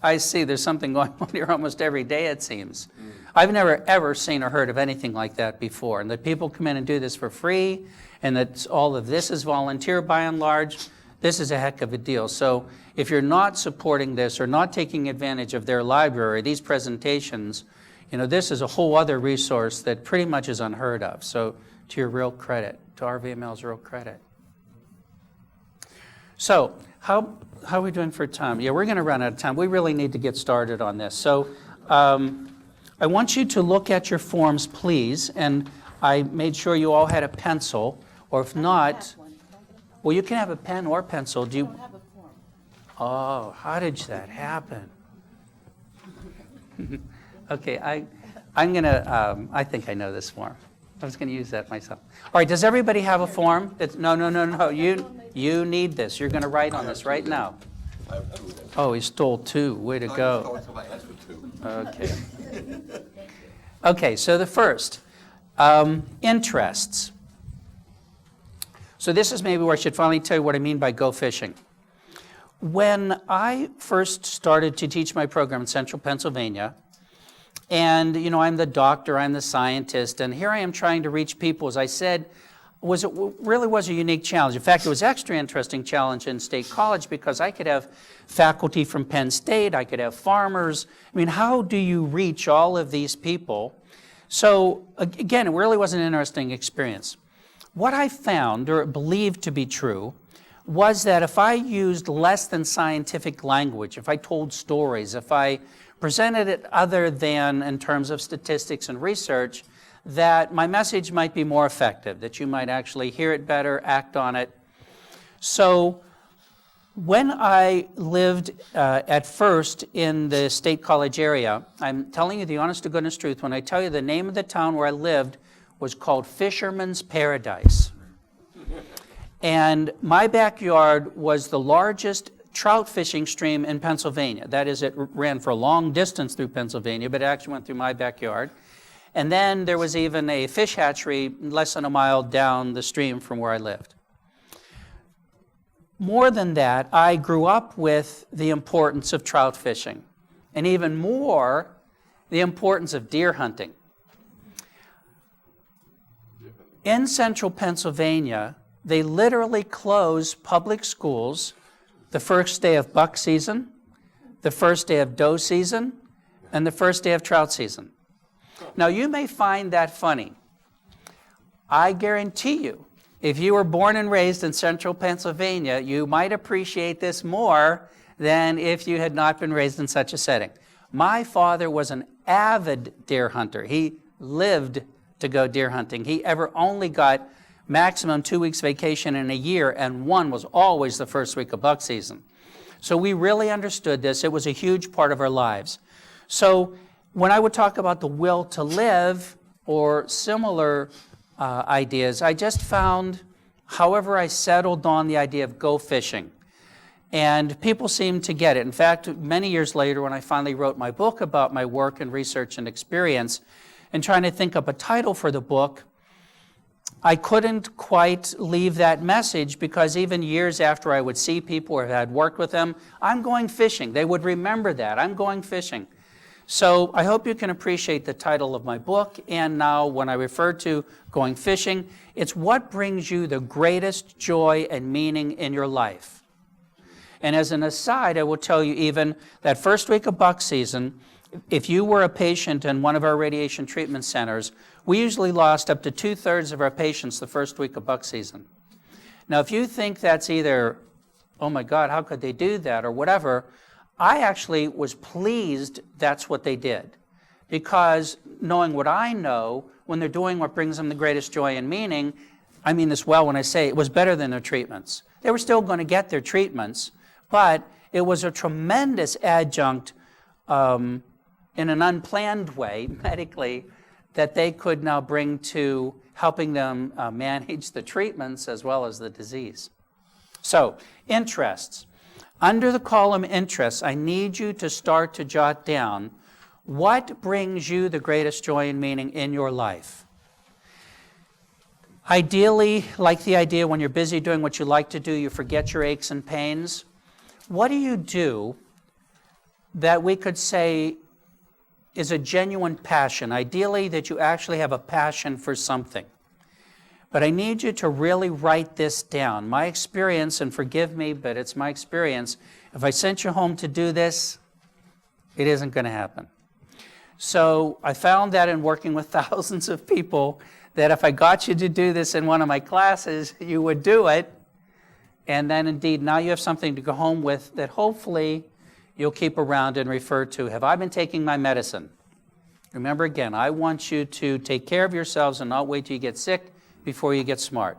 I see there's something going on here almost every day, it seems. I've never, ever seen or heard of anything like that before. And that people come in and do this for free, and that all of this is volunteer by and large, this is a heck of a deal. So if you're not supporting this or not taking advantage of their library, these presentations, this is a whole other resource that pretty much is unheard of. So to your real credit, to RVML's real credit. So how are we doing for time? Yeah, we're going to run out of time. We really need to get started on this. So I want you to look at your forms, please. And I made sure you all had a pencil, or if not, well, you can have a pen or pencil. Do you? I don't have a form. Oh, how did that happen? Okay, I'm gonna. I think I know this form. I was going to use that myself. All right, does everybody have a form? No. You need this. You're going to write on this right now. I have two of them. Oh, he stole two. Way to go. Somebody asked for two. Okay. Okay, so the first, interests. So this is maybe where I should finally tell you what I mean by go fishing. When I first started to teach my program in central Pennsylvania, and, I'm the doctor, I'm the scientist, and here I am trying to reach people, as I said, really was a unique challenge. In fact, it was an extra interesting challenge in State College because I could have faculty from Penn State, I could have farmers. I mean, how do you reach all of these people? So, again, it really was an interesting experience. What I found, or believed to be true, was that if I used less than scientific language, if I told stories, if I presented it other than in terms of statistics and research, that my message might be more effective, that you might actually hear it better, act on it. So when I lived at first in the State College area, I'm telling you the honest to goodness truth, when I tell you the name of the town where I lived was called Fisherman's Paradise. And my backyard was the largest trout fishing stream in Pennsylvania. That is, it ran for a long distance through Pennsylvania, but it actually went through my backyard. And then there was even a fish hatchery less than a mile down the stream from where I lived. More than that, I grew up with the importance of trout fishing, and even more, the importance of deer hunting. In central Pennsylvania, they literally close public schools the first day of buck season, the first day of doe season, and the first day of trout season. Now, you may find that funny. I guarantee you, if you were born and raised in central Pennsylvania, you might appreciate this more than if you had not been raised in such a setting. My father was an avid deer hunter. He lived to go deer hunting. He ever only got maximum 2 weeks vacation in a year, and one was always the first week of buck season. So we really understood this. It was a huge part of our lives. So when I would talk about the will to live or similar ideas, I just found, however, I settled on the idea of go fishing. And people seemed to get it. In fact, many years later, when I finally wrote my book about my work and research and experience, and trying to think up a title for the book, I couldn't quite leave that message because even years after I would see people or had worked with them, I'm going fishing. They would remember that. I'm going fishing. So I hope you can appreciate the title of my book. And now when I refer to going fishing, it's what brings you the greatest joy and meaning in your life. And as an aside, I will tell you even that first week of buck season, if you were a patient in one of our radiation treatment centers, we usually lost up to 2/3 of our patients the first week of buck season. Now, if you think that's either, oh my God, how could they do that, or whatever, I actually was pleased that's what they did. Because knowing what I know, when they're doing what brings them the greatest joy and meaning, I mean this well when I say it was better than their treatments. They were still going to get their treatments, but it was a tremendous adjunct in an unplanned way, medically, that they could now bring to helping them manage the treatments as well as the disease. So, interests. Under the column interests, I need you to start to jot down what brings you the greatest joy and meaning in your life. Ideally, like the idea when you're busy doing what you like to do, you forget your aches and pains. What do you do that we could say is a genuine passion? Ideally, that you actually have a passion for something. But I need you to really write this down. My experience, and forgive me, but it's my experience, if I sent you home to do this, it isn't going to happen. So I found that in working with thousands of people, that if I got you to do this in one of my classes, you would do it. And then indeed, now you have something to go home with that hopefully you'll keep around and refer to. Have I been taking my medicine? Remember again, I want you to take care of yourselves and not wait till you get sick before you get smart.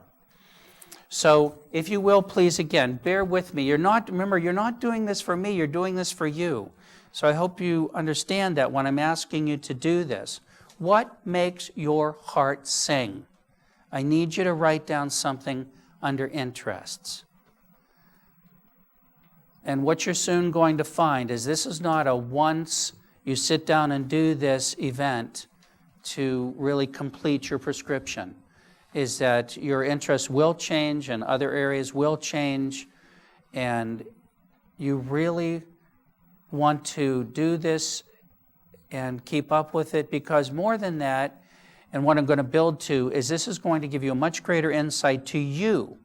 So if you will, please again, bear with me. Remember, you're not doing this for me, you're doing this for you. So I hope you understand that when I'm asking you to do this. What makes your heart sing? I need you to write down something under interests. And what you're soon going to find is this is not a once you sit down and do this event to really complete your prescription, is that your interests will change and other areas will change, and you really want to do this and keep up with it, because more than that, and what I'm going to build to, is this is going to give you a much greater insight to you.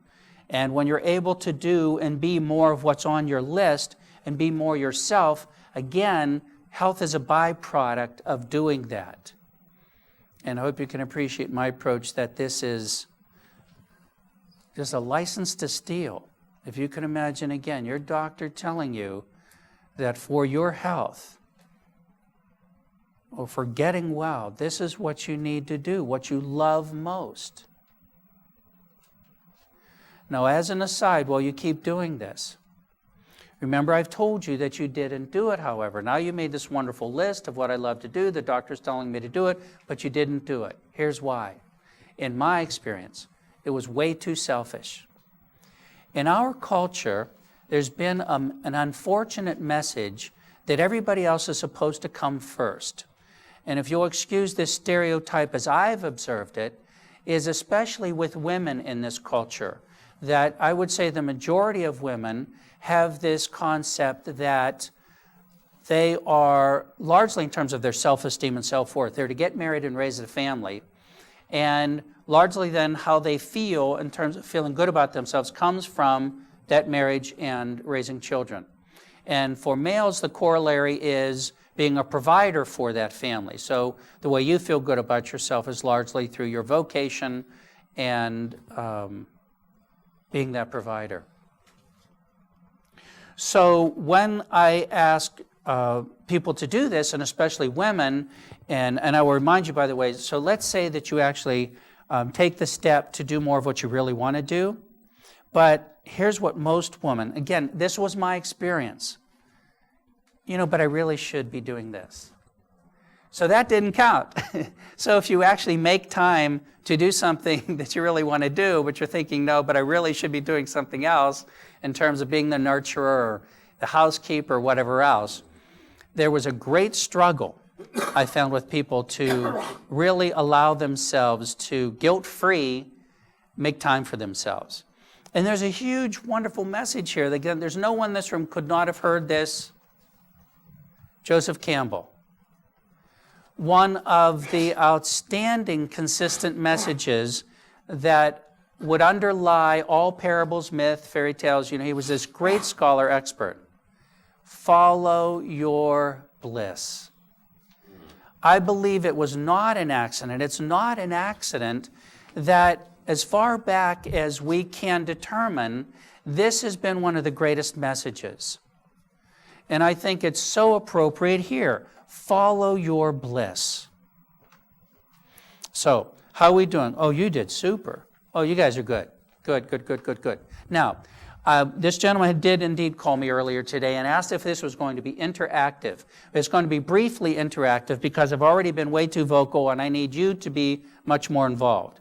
And when you're able to do and be more of what's on your list and be more yourself, again, health is a byproduct of doing that. And I hope you can appreciate my approach that this is just a license to steal. If you can imagine, again, your doctor telling you that for your health, or for getting well, this is what you need to do, what you love most. Now, as an aside, while you keep doing this, remember I've told you that you didn't do it, however. Now you made this wonderful list of what I love to do, the doctor's telling me to do it, but you didn't do it. Here's why. In my experience, it was way too selfish. In our culture, there's been an unfortunate message that everybody else is supposed to come first. And if you'll excuse this stereotype as I've observed it, is especially with women in this culture, that I would say the majority of women have this concept that they are, largely in terms of their self-esteem and self-worth, they're to get married and raise a family. And largely then how they feel in terms of feeling good about themselves comes from that marriage and raising children. And for males, the corollary is being a provider for that family. So the way you feel good about yourself is largely through your vocation and being that provider. So when I ask people to do this, and especially women, and I will remind you, by the way, so let's say that you actually take the step to do more of what you really want to do, but here's what most women, again, this was my experience, but I really should be doing this. So that didn't count. So if you actually make time to do something that you really want to do, but you're thinking, no, but I really should be doing something else in terms of being the nurturer or the housekeeper or whatever else, there was a great struggle I found with people to really allow themselves to guilt-free make time for themselves. And there's a huge, wonderful message here. Again, there's no one in this room could not have heard this. Joseph Campbell. One of the outstanding, consistent messages that would underlie all parables, myth, fairy tales. He was this great scholar expert. Follow your bliss. I believe it was not an accident. It's not an accident that as far back as we can determine, this has been one of the greatest messages. And I think it's so appropriate here. Follow your bliss. So, how are we doing? Oh, you did super. Oh, you guys are good. Good. Now, this gentleman did indeed call me earlier today and asked if this was going to be interactive. It's going to be briefly interactive because I've already been way too vocal and I need you to be much more involved.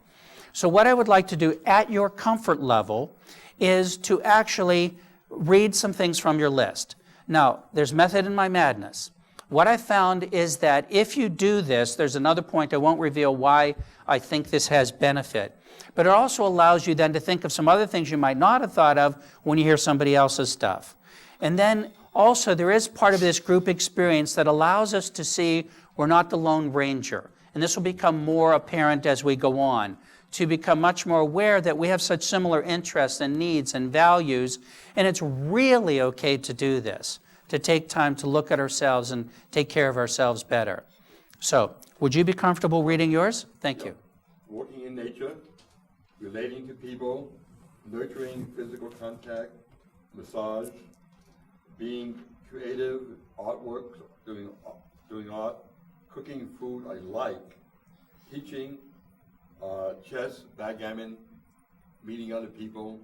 So what I would like to do at your comfort level is to actually read some things from your list. Now, there's method in my madness. What I found is that if you do this, there's another point, I won't reveal why I think this has benefit, but it also allows you then to think of some other things you might not have thought of when you hear somebody else's stuff. And then also there is part of this group experience that allows us to see we're not the Lone Ranger. And this will become more apparent as we go on, to become much more aware that we have such similar interests and needs and values, and it's really okay to do this, to take time to look at ourselves and take care of ourselves better. So, would you be comfortable reading yours? Thank you. Working in nature, relating to people, nurturing physical contact, massage, being creative, artwork, doing art, cooking food I like, teaching, chess, backgammon, meeting other people,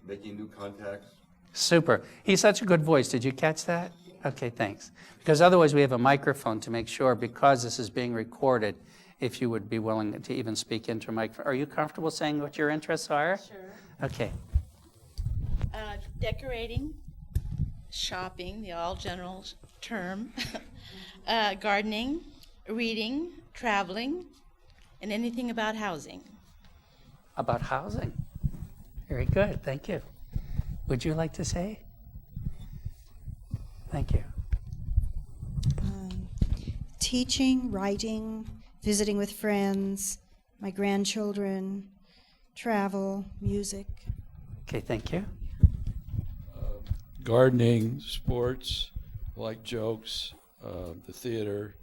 making new contacts. Super. He's such a good voice. Did you catch that? Okay, thanks. Because otherwise we have a microphone to make sure, because this is being recorded, if you would be willing to even speak into a microphone. Are you comfortable saying what your interests are? Sure. Okay. Decorating, shopping, the all general term, gardening, reading, traveling, and anything about housing. About housing. Very good. Thank you. Would you like to say? Thank you. Teaching, writing, visiting with friends, my grandchildren, travel, music. Okay, thank you. Gardening, sports, like jokes, the theater,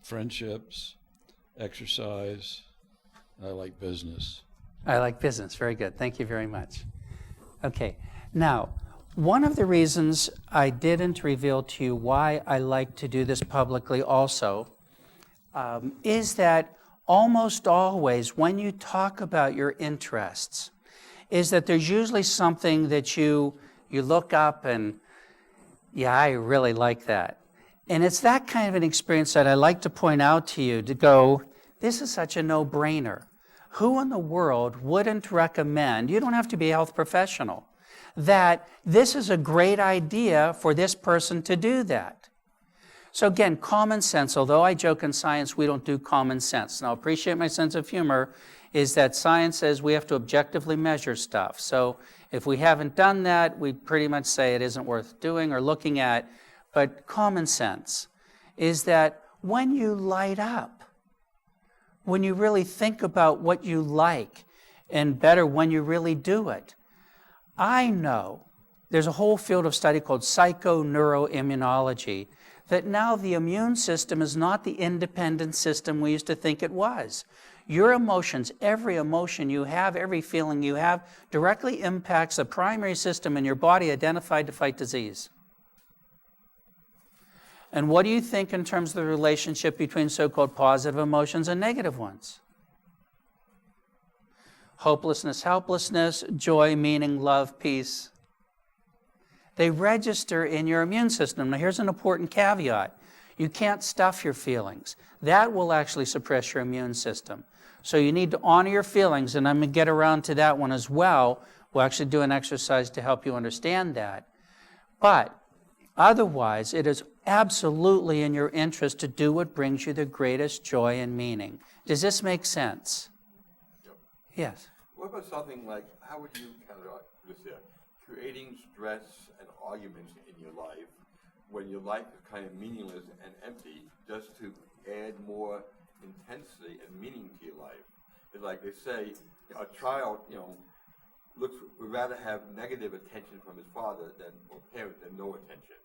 friendships, exercise. I like business. I like business. Very good. Thank you very much. Okay. Now, one of the reasons I didn't reveal to you why I like to do this publicly also is that almost always when you talk about your interests, is that there's usually something that you look up and, yeah, I really like that. And it's that kind of an experience that I like to point out to you to go, this is such a no-brainer. Who in the world wouldn't recommend, you don't have to be a health professional, that this is a great idea for this person to do that? So again, common sense, although I joke in science we don't do common sense. Now appreciate my sense of humor, is that science says we have to objectively measure stuff. So if we haven't done that, we pretty much say it isn't worth doing or looking at. But common sense is that when you light up, when you really think about what you like, and better when you really do it. I know there's a whole field of study called psychoneuroimmunology, that now the immune system is not the independent system we used to think it was. Your emotions, every emotion you have, every feeling you have, directly impacts the primary system in your body identified to fight disease. And what do you think in terms of the relationship between so-called positive emotions and negative ones? Hopelessness, helplessness, joy, meaning, love, peace. They register in your immune system. Now here's an important caveat. You can't stuff your feelings. That will actually suppress your immune system. So you need to honor your feelings, and I'm going to get around to that one as well. We'll actually do an exercise to help you understand that. But otherwise, it is absolutely in your interest to do what brings you the greatest joy and meaning. Does this make sense? Yep. Yes. What about something like, how would you counteract this here? Creating stress and arguments in your life when your life is kind of meaningless and empty, just to add more intensity and meaning to your life. It's like they say, a child, would rather have negative attention from his father or parent than no attention.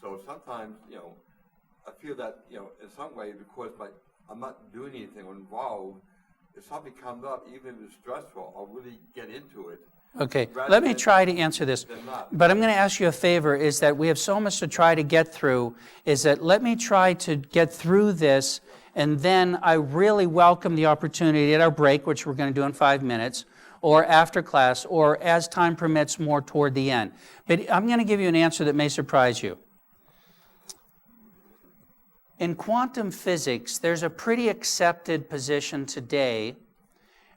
So sometimes, I feel that, in some way, because I'm not doing anything or involved, if something comes up, even if it's stressful, I'll really get into it. Okay, let me try to answer this. But I'm going to ask you a favor, is that we have so much to try to get through, is that let me try to get through this, and then I really welcome the opportunity at our break, which we're going to do in 5 minutes, or after class, or as time permits more toward the end. But I'm going to give you an answer that may surprise you. In quantum physics, there's a pretty accepted position today,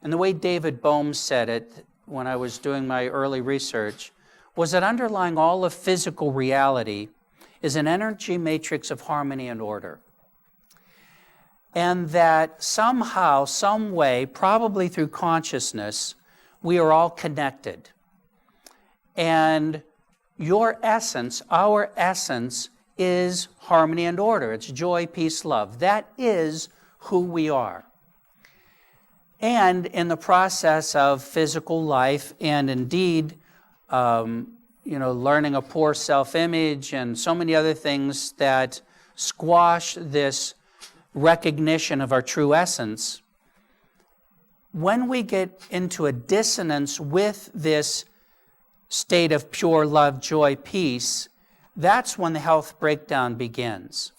and the way David Bohm said it when I was doing my early research, was that underlying all of physical reality is an energy matrix of harmony and order. And that somehow, some way, probably through consciousness, we are all connected. And your essence, our essence, is harmony and order. It's joy, peace, love. That is who we are. And in the process of physical life and indeed, learning a poor self-image and so many other things that squash this recognition of our true essence, when we get into a dissonance with this state of pure love, joy, peace, that's when the health breakdown begins.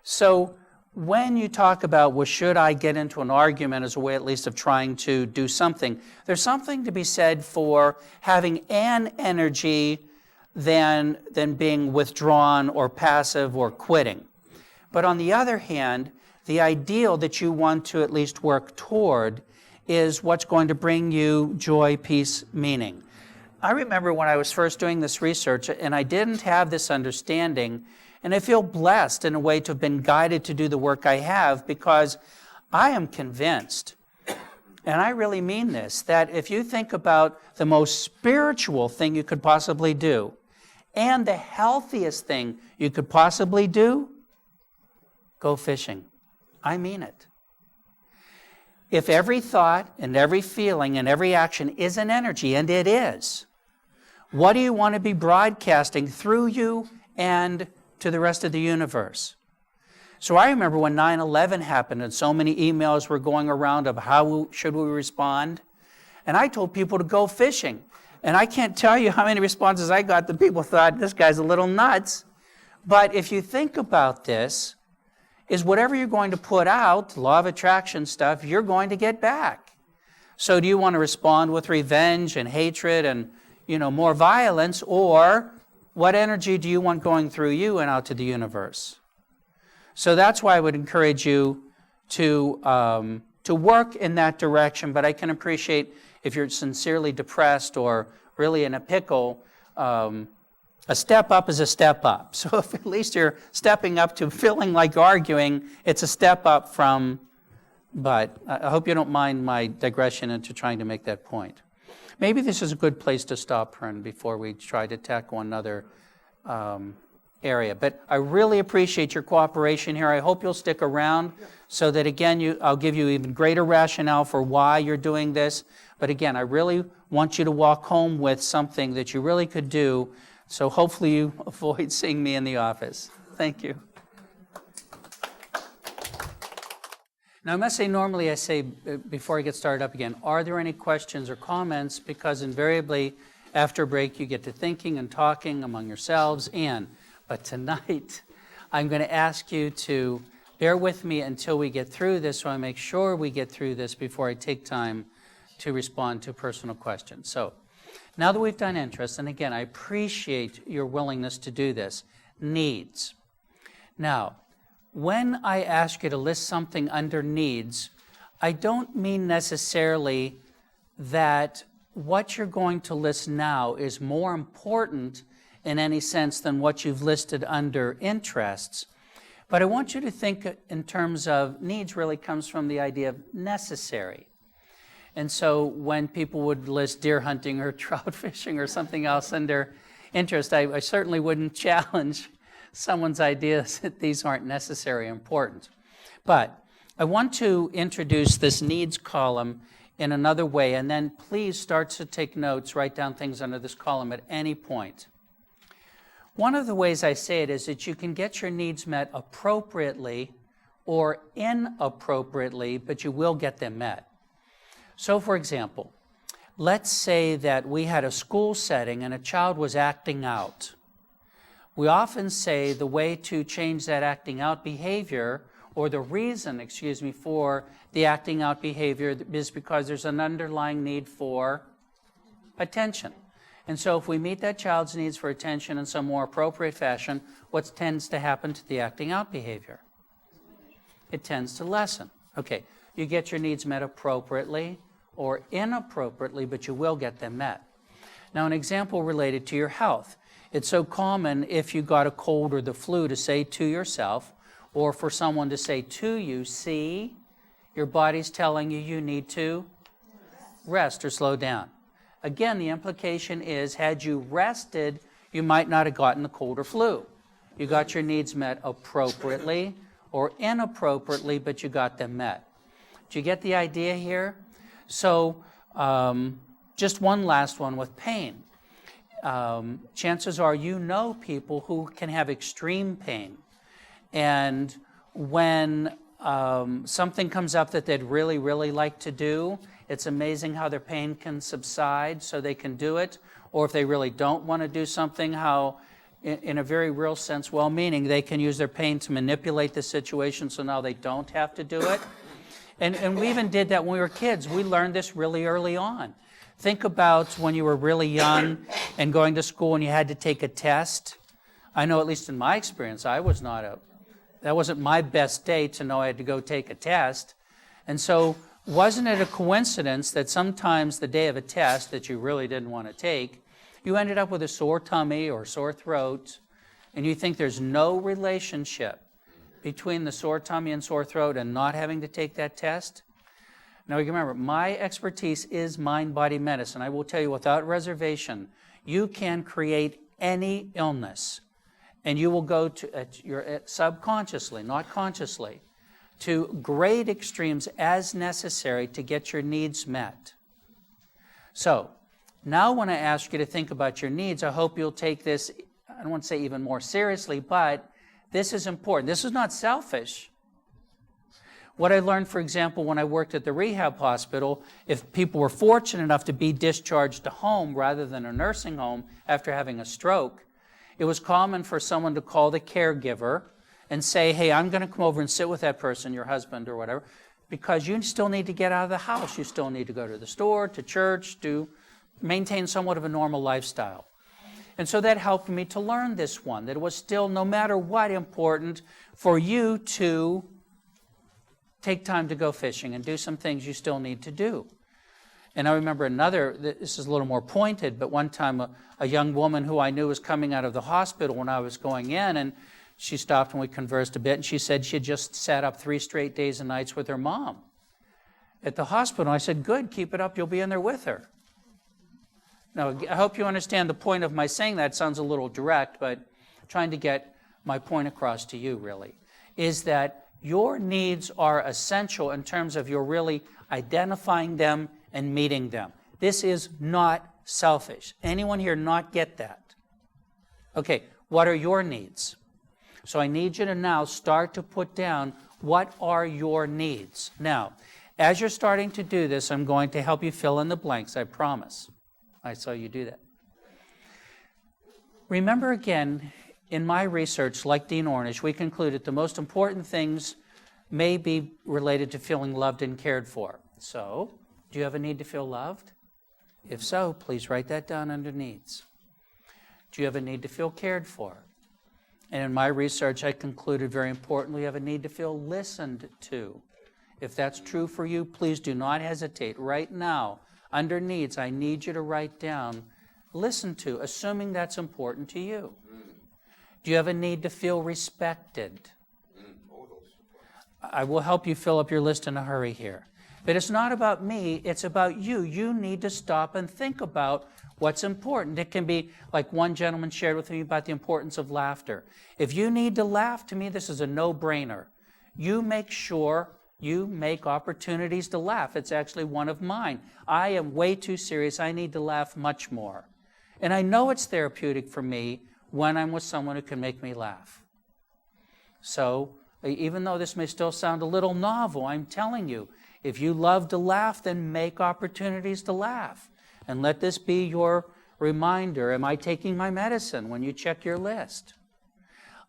So when you talk about, well, should I get into an argument as a way at least of trying to do something, there's something to be said for having an energy than being withdrawn or passive or quitting. But on the other hand, the ideal that you want to at least work toward is what's going to bring you joy, peace, meaning. I remember when I was first doing this research and I didn't have this understanding, and I feel blessed in a way to have been guided to do the work I have, because I am convinced, and I really mean this, that if you think about the most spiritual thing you could possibly do and the healthiest thing you could possibly do, go fishing. I mean it. If every thought and every feeling and every action is an energy, and it is, what do you want to be broadcasting through you and to the rest of the universe? So I remember when 9/11 happened and so many emails were going around of how should we respond, and I told people to go fishing. And I can't tell you how many responses I got that people thought, this guy's a little nuts. But if you think about this, is whatever you're going to put out, law of attraction stuff, you're going to get back. So do you want to respond with revenge and hatred and more violence, or what energy do you want going through you and out to the universe? So that's why I would encourage you to work in that direction, but I can appreciate if you're sincerely depressed or really in a pickle, a step up is a step up. So if at least you're stepping up to feeling like arguing, it's a step up from, but I hope you don't mind my digression into trying to make that point. Maybe this is a good place to stop, Pern, before we try to tackle another area. But I really appreciate your cooperation here. I hope you'll stick around so that, again, I'll give you even greater rationale for why you're doing this. But again, I really want you to walk home with something that you really could do. So hopefully you avoid seeing me in the office. Thank you. Now, I must say, normally I say, before I get started up again, are there any questions or comments? Because invariably, after break, you get to thinking and talking among yourselves. But tonight, I'm going to ask you to bear with me until we get through this, so I make sure we get through this before I take time to respond to personal questions. So, now that we've done interests, and again, I appreciate your willingness to do this, needs. Now, when I ask you to list something under needs, I don't mean necessarily that what you're going to list now is more important in any sense than what you've listed under interests. But I want you to think in terms of needs really comes from the idea of necessary. And so when people would list deer hunting or trout fishing or something else under interest, I certainly wouldn't challenge someone's ideas that these aren't necessary or important. But I want to introduce this needs column in another way, and then please start to take notes, write down things under this column at any point. One of the ways I say it is that you can get your needs met appropriately or inappropriately, but you will get them met. So, for example, let's say that we had a school setting and a child was acting out. We often say the way to change that acting out behavior, or the reason, for the acting out behavior is because there's an underlying need for attention. And so if we meet that child's needs for attention in some more appropriate fashion, what tends to happen to the acting out behavior? It tends to lessen. Okay, you get your needs met appropriately or inappropriately, but you will get them met. Now, an example related to your health. It's so common if you got a cold or the flu to say to yourself, or for someone to say to you, see, your body's telling you you need to rest or slow down. Again, the implication is, had you rested, you might not have gotten the cold or flu. You got your needs met appropriately or inappropriately, but you got them met. Do you get the idea here? So, just one last one with pain. Chances are you know people who can have extreme pain. And when something comes up that they'd really, really like to do, it's amazing how their pain can subside so they can do it. Or if they really don't want to do something, how, in a very real sense, well-meaning, they can use their pain to manipulate the situation so now they don't have to do it. And we even did that when we were kids. We learned this really early on. Think about when you were really young and going to school and you had to take a test. I know, at least in my experience, that wasn't my best day to know I had to go take a test. And so wasn't it a coincidence that sometimes the day of a test that you really didn't want to take, you ended up with a sore tummy or sore throat, and you think there's no relationship between the sore tummy and sore throat and not having to take that test? Now, you remember, my expertise is mind-body medicine. I will tell you without reservation, you can create any illness, and you will go to subconsciously, not consciously, to great extremes as necessary to get your needs met. So, now when I ask you to think about your needs, I hope you'll take this, I don't want to say even more seriously, but this is important. This is not selfish. What I learned, for example, when I worked at the rehab hospital, if people were fortunate enough to be discharged to home rather than a nursing home after having a stroke, it was common for someone to call the caregiver and say, hey, I'm going to come over and sit with that person, your husband or whatever, because you still need to get out of the house. You still need to go to the store, to church, to maintain somewhat of a normal lifestyle. And so that helped me to learn this one, that it was still, no matter what, important for you to take time to go fishing and do some things you still need to do. And I remember this is a little more pointed, but one time a young woman who I knew was coming out of the hospital when I was going in, and she stopped and we conversed a bit, and she said she had just sat up 3 straight days and nights with her mom at the hospital. I said, good, keep it up, you'll be in there with her. Now, I hope you understand the point of my saying that. It sounds a little direct, but trying to get my point across to you, really, is that your needs are essential in terms of you're really identifying them and meeting them. This is not selfish. Anyone here not get that? Okay, what are your needs? So I need you to now start to put down what are your needs. Now, as you're starting to do this, I'm going to help you fill in the blanks, I promise. I saw you do that. Remember again, in my research, like Dean Ornish, we concluded the most important things may be related to feeling loved and cared for. So, do you have a need to feel loved? If so, please write that down under needs. Do you have a need to feel cared for? And in my research, I concluded very importantly, you have a need to feel listened to. If that's true for you, please do not hesitate. Right now, under needs, I need you to write down, listen to, assuming that's important to you. Do you have a need to feel respected? I will help you fill up your list in a hurry here. But it's not about me, it's about you. You need to stop and think about what's important. It can be like one gentleman shared with me about the importance of laughter. If you need to laugh, to me, this is a no-brainer. You make sure you make opportunities to laugh. It's actually one of mine. I am way too serious. I need to laugh much more. And I know it's therapeutic for me when I'm with someone who can make me laugh. So, even though this may still sound a little novel, I'm telling you, if you love to laugh, then make opportunities to laugh. And let this be your reminder, am I taking my medicine, when you check your list?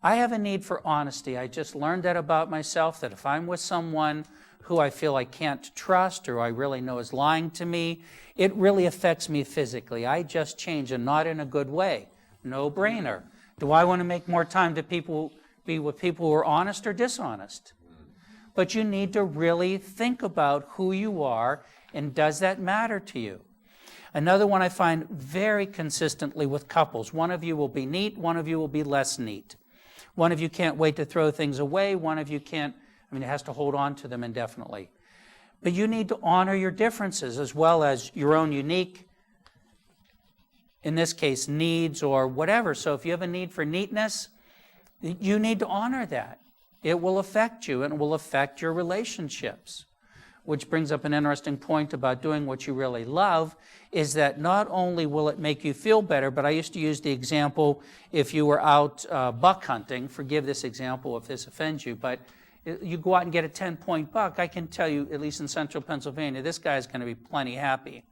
I have a need for honesty. I just learned that about myself, that if I'm with someone who I feel I can't trust or I really know is lying to me, it really affects me physically. I just change, and not in a good way. No brainer. Do I want to make more time to be with people who are honest or dishonest? But you need to really think about who you are, and does that matter to you? Another one I find very consistently with couples. One of you will be neat, one of you will be less neat. One of you can't wait to throw things away, one of you can't, it has to hold on to them indefinitely. But you need to honor your differences as well as your own unique, in this case, needs or whatever. So if you have a need for neatness, you need to honor that. It will affect you and it will affect your relationships. Which brings up an interesting point about doing what you really love, is that not only will it make you feel better, but I used to use the example if you were out buck hunting, forgive this example if this offends you, but you go out and get a 10-point buck, I can tell you, at least in central Pennsylvania, this guy's going to be plenty happy.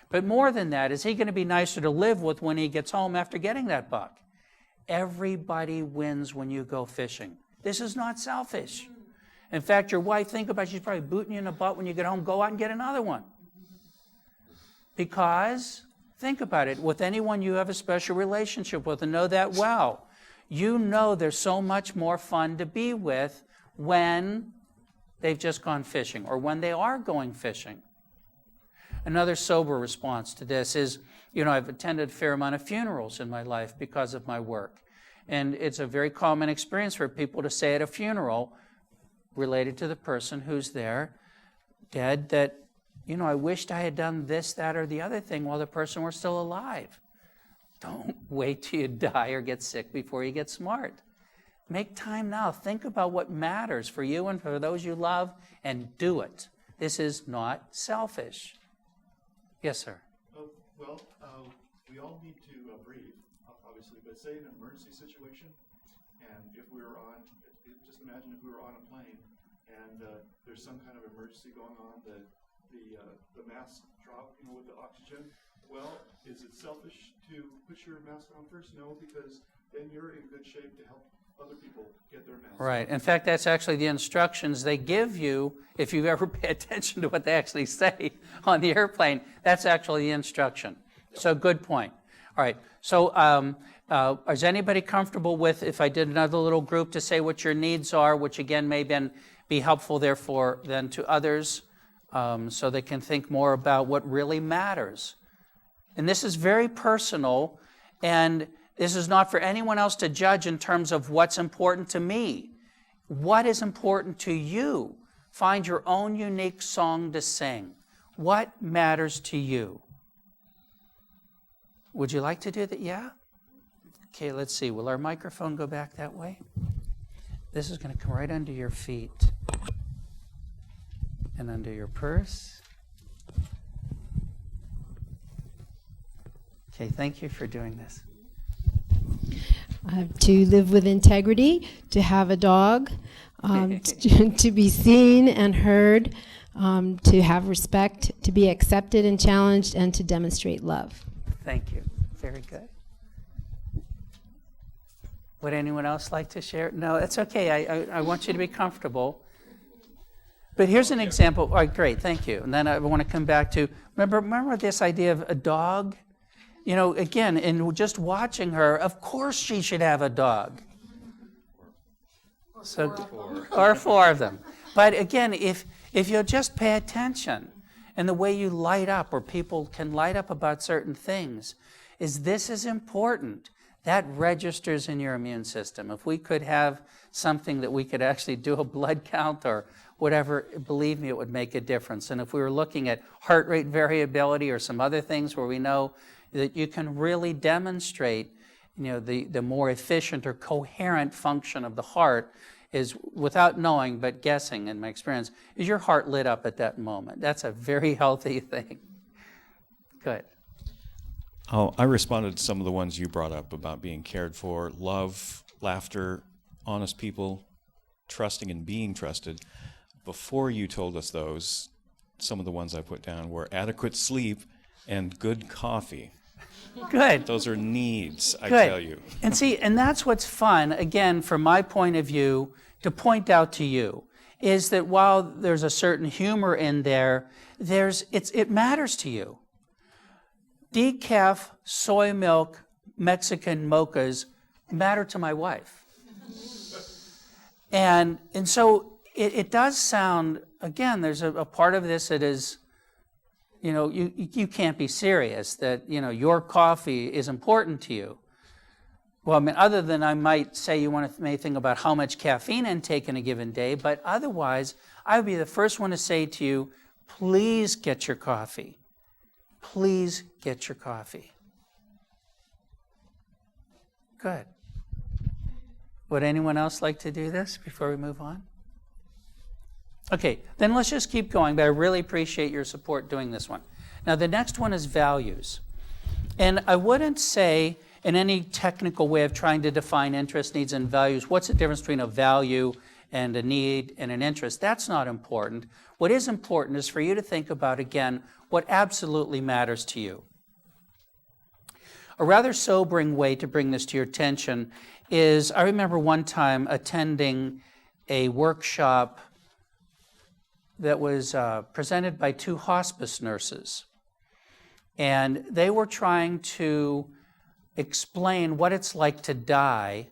But more than that, is he going to be nicer to live with when he gets home after getting that buck? Everybody wins when you go fishing. This is not selfish. In fact, your wife, think about it, she's probably booting you in the butt when you get home, go out and get another one. Because, think about it, with anyone you have a special relationship with and know that well, you know there's so much more fun to be with when they've just gone fishing or when they are going fishing. Another sober response to this is, I've attended a fair amount of funerals in my life because of my work. And it's a very common experience for people to say at a funeral, related to the person who's there, dead, that, I wished I had done this, that, or the other thing while the person were still alive. Don't wait till you die or get sick before you get smart. Make time now. Think about what matters for you and for those you love, and do it. This is not selfish. Yes, sir. We all need to breathe, obviously, but say in an emergency situation, and if we were on, just imagine if we were on a plane, and there's some kind of emergency going on, the masks drop, with the oxygen. Well, is it selfish to put your mask on first? No, because then you're in good shape to help other people get their masks. Right. In fact, that's actually the instructions they give you. If you ever pay attention to what they actually say on the airplane, that's actually the instruction. So good point. All right. So is anybody comfortable with, if I did another little group to say what your needs are, which again may then be helpful therefore then to others, so they can think more about what really matters. And this is very personal, and this is not for anyone else to judge in terms of what's important to me. What is important to you? Find your own unique song to sing. What matters to you? Would you like to do that? Yeah? Okay, let's see. Will our microphone go back that way? This is going to come right under your feet and under your purse. Okay, thank you for doing this. To live with integrity, to have a dog, to be seen and heard, to have respect, to be accepted and challenged, and to demonstrate love. Thank you. Very good. Would anyone else like to share? No, it's okay. I want you to be comfortable. But here's an example. All right, great. Thank you. And then I want to come back to, remember this idea of a dog? Again, in just watching her, of course she should have a dog. Or four of them. But again, if you'll just pay attention, and the way you light up, or people can light up about certain things, this is important. That registers in your immune system. If we could have something that we could actually do a blood count or whatever, believe me, it would make a difference. And if we were looking at heart rate variability or some other things where we know that you can really demonstrate, the more efficient or coherent function of the heart is, without knowing but guessing in my experience, is your heart lit up at that moment. That's a very healthy thing. Good. Oh, I responded to some of the ones you brought up about being cared for, love, laughter, honest people, trusting and being trusted. Before you told us those, some of the ones I put down were adequate sleep and good coffee. Good. Those are needs, I Good. tell you. And see, and that's what's fun, again, from my point of view, to point out to you, is that while there's a certain humor in there, it matters to you. Decaf, soy milk, Mexican mochas matter to my wife. And so it does sound, again, there's a part of this that is, you can't be serious that, your coffee is important to you. Well, I mean, other than I might say you may think about how much caffeine intake in a given day, but otherwise, I would be the first one to say to you, please get your coffee. Please get your coffee. Good. Would anyone else like to do this before we move on? Okay, then let's just keep going, but I really appreciate your support doing this one. Now, the next one is values. And I wouldn't say in any technical way of trying to define interests, needs, and values, what's the difference between a value and a need and an interest? That's not important. What is important is for you to think about, again, what absolutely matters to you. A rather sobering way to bring this to your attention is, I remember one time attending a workshop that was presented by 2 hospice nurses. And they were trying to explain what it's like to die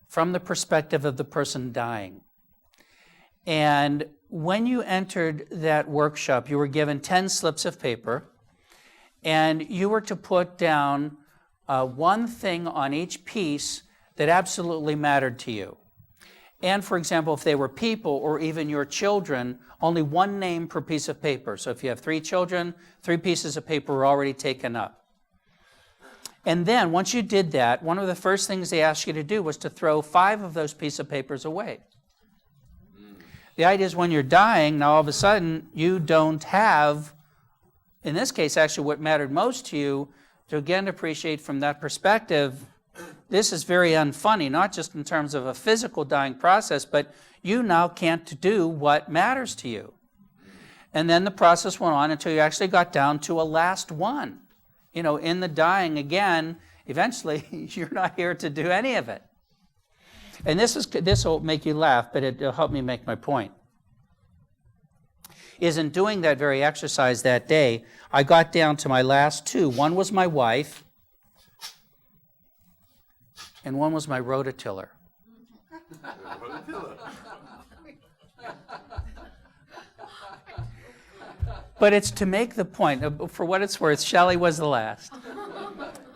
from the perspective of the person dying. And when you entered that workshop, you were given 10 slips of paper, and you were to put down one thing on each piece that absolutely mattered to you. And for example, if they were people or even your children, only one name per piece of paper. So if you have 3 children, 3 pieces of paper were already taken up. And then once you did that, one of the first things they asked you to do was to throw 5 of those pieces of papers away. The idea is when you're dying, now all of a sudden you don't have, in this case actually what mattered most to you, to again appreciate from that perspective, this is very unfunny, not just in terms of a physical dying process, but you now can't do what matters to you. And then the process went on until you actually got down to a last one. In the dying, again, eventually you're not here to do any of it. And this will make you laugh, but it'll help me make my point. Is in doing that very exercise that day, I got down to my last 2. One was my wife, and one was my rototiller. But it's to make the point, for what it's worth, Shelley was the last.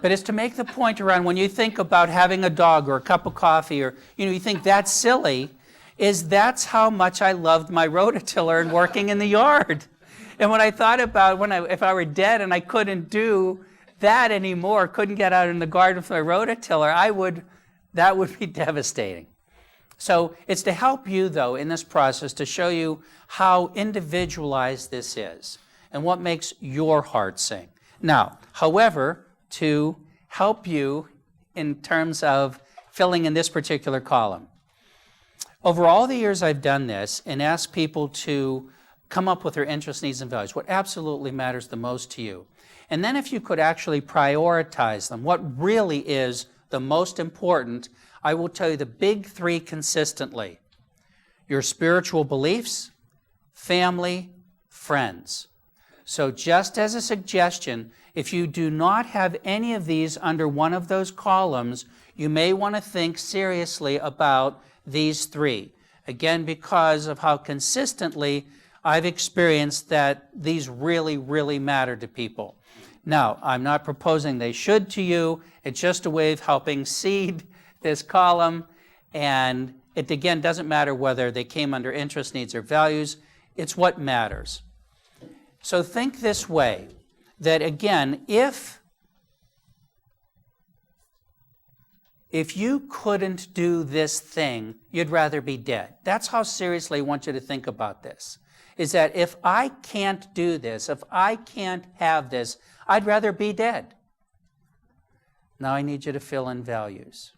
But it's to make the point around when you think about having a dog or a cup of coffee, or you think that's silly, that's how much I loved my rototiller and working in the yard. And when I thought about if I were dead and I couldn't do that anymore, couldn't get out in the garden with my rototiller, that would be devastating. So it's to help you, though, in this process, to show you how individualized this is and what makes your heart sing. Now, however, to help you in terms of filling in this particular column. Over all the years I've done this and asked people to come up with their interests, needs, and values, what absolutely matters the most to you. And then if you could actually prioritize them, what really is the most important, I will tell you the big 3 consistently. Your spiritual beliefs, family, friends. So just as a suggestion, if you do not have any of these under one of those columns, you may want to think seriously about these 3. Again, because of how consistently I've experienced that these really, really matter to people. Now, I'm not proposing they should to you. It's just a way of helping seed this column. And it, again, doesn't matter whether they came under interests, needs, or values. It's what matters. So think this way, that again, if you couldn't do this thing, you'd rather be dead. That's how seriously I want you to think about this. Is that if I can't do this, if I can't have this, I'd rather be dead. Now I need you to fill in values.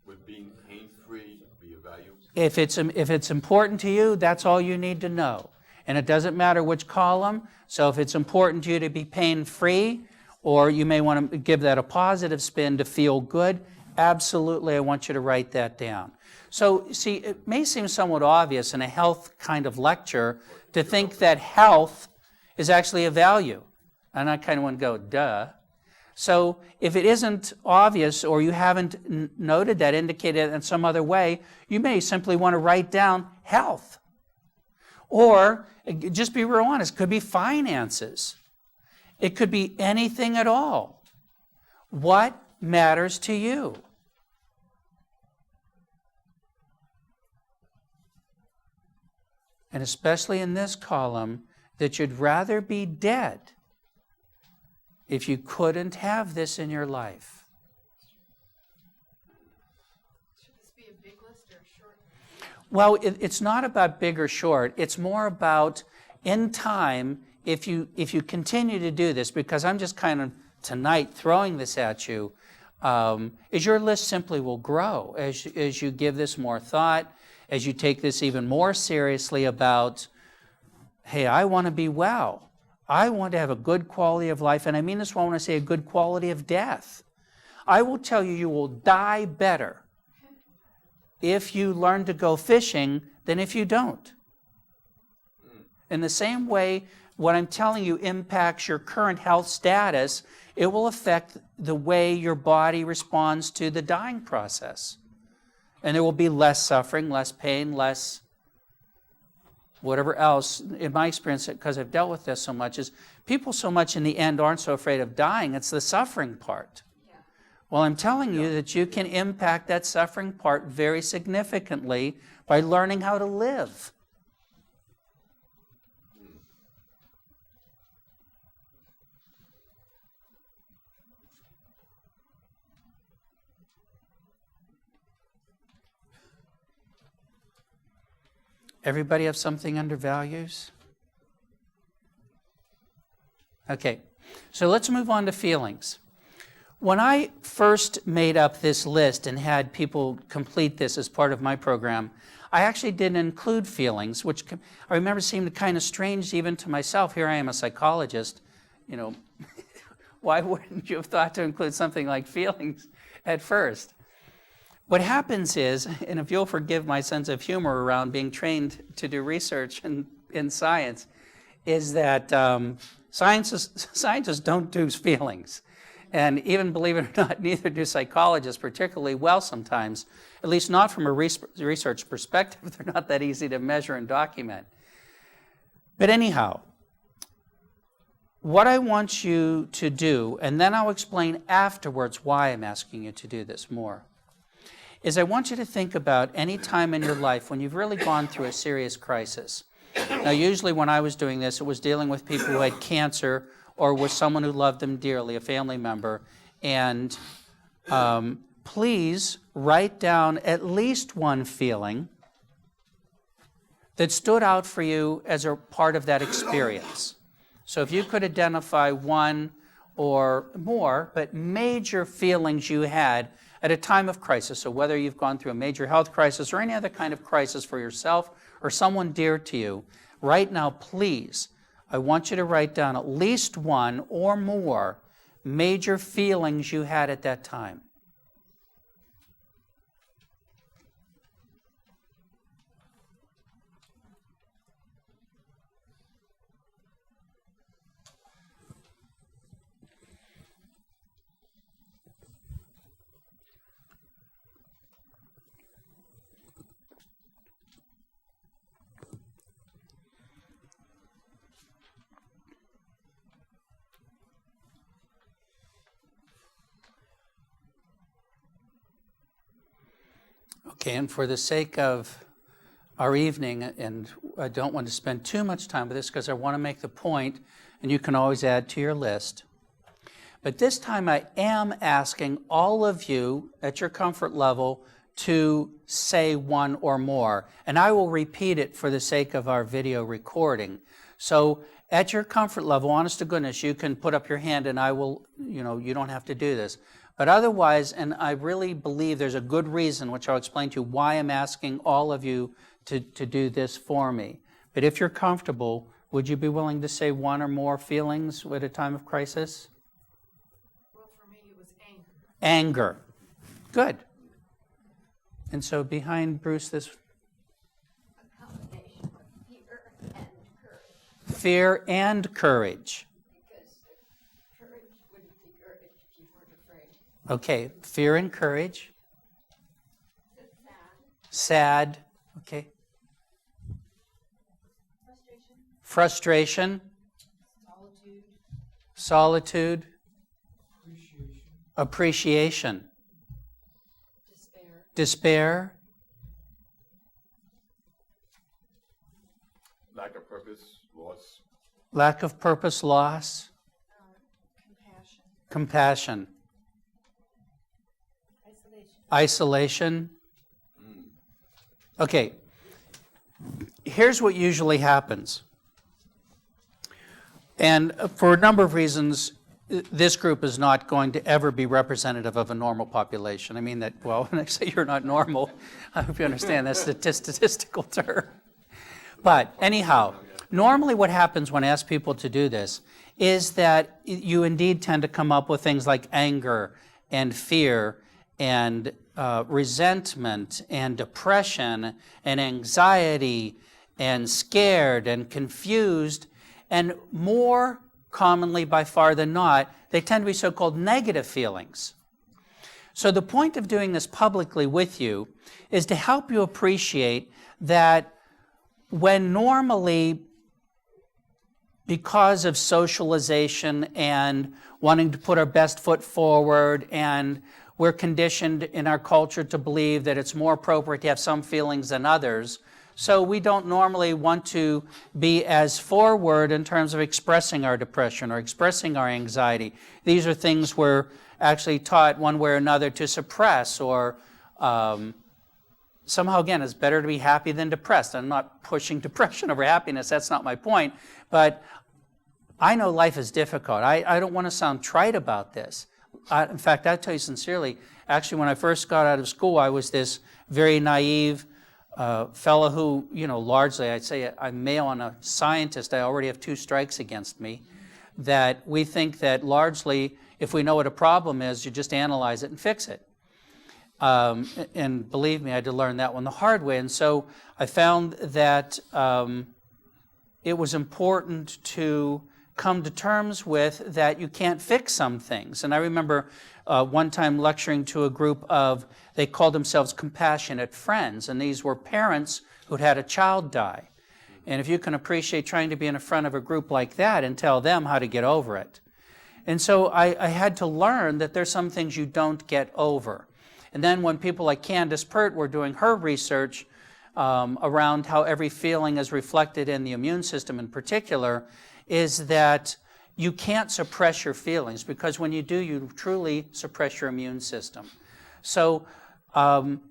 Would being pain-free be a value? If it's important to you, that's all you need to know. And it doesn't matter which column. So if it's important to you to be pain-free, or you may want to give that a positive spin to feel good, absolutely, I want you to write that down. So, see, it may seem somewhat obvious in a health kind of lecture to think that health is actually a value. And I kind of want to go, duh. So if it isn't obvious or you haven't noted that, indicated in some other way, you may simply want to write down health. Or, just be real honest, it could be finances. It could be anything at all. What matters to you? And especially in this column, that you'd rather be dead if you couldn't have this in your life. Should this be a big list or a short? Well, it's not about big or short. It's more about in time, if you continue to do this, because I'm just kind of tonight throwing this at you, is your list simply will grow as you give this more thought, as you take this even more seriously about, hey, I want to be well. I want to have a good quality of life, and I mean this when I say a good quality of death. I will tell you, you will die better if you learn to go fishing than if you don't. In the same way, what I'm telling you impacts your current health status, it will affect the way your body responds to the dying process. And there will be less suffering, less pain, less whatever else. In my experience, because I've dealt with this so much, is people so much in the end aren't so afraid of dying, it's the suffering part. Well, I'm telling you that you can impact that suffering part very significantly by learning how to live. Everybody have something under values? Okay, so let's move on to feelings. When I first made up this list and had people complete this as part of my program, I actually didn't include feelings, which I remember seemed kind of strange even to myself. Here I am, a psychologist. You know, why wouldn't you have thought to include something like feelings at first? What happens is, and if you'll forgive my sense of humor around being trained to do research in science, is that scientists don't do feelings. And even, believe it or not, neither do psychologists particularly well sometimes, at least not from a research perspective. They're not that easy to measure and document. But anyhow, what I want you to do, and then I'll explain afterwards why I'm asking you to do this more, is I want you to think about any time in your life when you've really gone through a serious crisis. Now, usually when I was doing this, it was dealing with people who had cancer or with someone who loved them dearly, a family member. And please write down at least one feeling that stood out for you as a part of that experience. So if you could identify one or more, but major feelings you had at a time of crisis, so whether you've gone through a major health crisis or any other kind of crisis for yourself or someone dear to you, right now, please, I want you to write down at least one or more major feelings you had at that time. Okay, and for the sake of our evening, and I don't want to spend too much time with this because I want to make the point, and you can always add to your list. But this time I am asking all of you at your comfort level to say one or more, and I will repeat it for the sake of our video recording. So at your comfort level, honest to goodness, you can put up your hand and I will, you don't have to do this. But otherwise, and I really believe there's a good reason, which I'll explain to you, why I'm asking all of you to do this for me. But if you're comfortable, would you be willing to say one or more feelings at a time of crisis? Well, for me, it was anger. Anger. Good. And so behind Bruce, this... A combination of fear and courage. Fear and courage. Courage wouldn't be courage if you weren't afraid. Okay, fear and courage. Sad. Sad. Okay. Frustration. Solitude. Appreciation. Despair. Lack of purpose, loss. Lack of purpose, loss. Compassion. Isolation. Okay, here's what usually happens. And for a number of reasons, this group is not going to ever be representative of a normal population. I mean that, well, when I say you're not normal, I hope you understand that's a statistical term. But anyhow, normally what happens when I ask people to do this is that you indeed tend to come up with things like anger and fear and resentment and depression and anxiety and scared and confused, and more commonly by far than not, they tend to be so-called negative feelings. So the point of doing this publicly with you is to help you appreciate that when normally, because of socialization and wanting to put our best foot forward, and we're conditioned in our culture to believe that it's more appropriate to have some feelings than others, so we don't normally want to be as forward in terms of expressing our depression or expressing our anxiety. These are things we're actually taught one way or another to suppress, or somehow, again, it's better to be happy than depressed. I'm not pushing depression over happiness, that's not my point, but I know life is difficult. I don't want to sound trite about this. In fact, I tell you sincerely, actually when I first got out of school, I was this very naive fellow who, largely I'd say I'm male and a scientist. I already have 2 strikes against me. That we think that largely, if we know what a problem is, you just analyze it and fix it. And believe me, I had to learn that one the hard way. And so I found that it was important to come to terms with that you can't fix some things. And I remember one time lecturing to a group of, they called themselves compassionate friends, and these were parents who'd had a child die. And if you can appreciate trying to be in front of a group like that and tell them how to get over it. And so I had to learn that there's some things you don't get over. And then when people like Candace Pert were doing her research around how every feeling is reflected in the immune system in particular, is that you can't suppress your feelings, because when you do, you truly suppress your immune system. So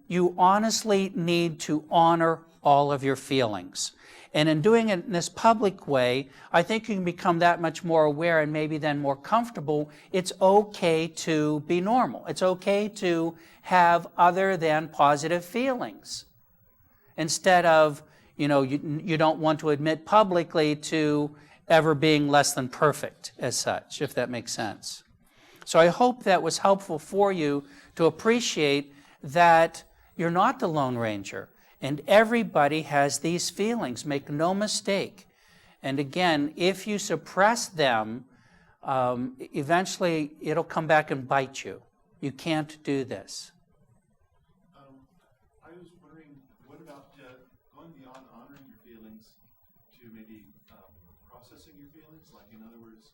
you honestly need to honor all of your feelings. And in doing it in this public way, I think you can become that much more aware and maybe then more comfortable. It's okay to be normal. It's okay to have other than positive feelings. Instead of, you don't want to admit publicly to ever being less than perfect as such, if that makes sense. So I hope that was helpful for you to appreciate that you're not the Lone Ranger. And everybody has these feelings, make no mistake. And again, if you suppress them, eventually it'll come back and bite you. You can't do this. I was wondering, what about going beyond honoring your feelings to maybe processing your feelings? Like, in other words,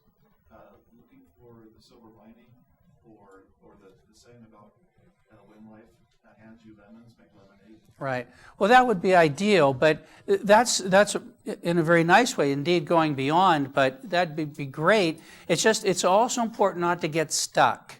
looking for the silver lining, or the saying about when life hands you lemons, make lemonade. Right. Well, that would be ideal, but that's in a very nice way, indeed, going beyond, but that'd be great. It's also important not to get stuck.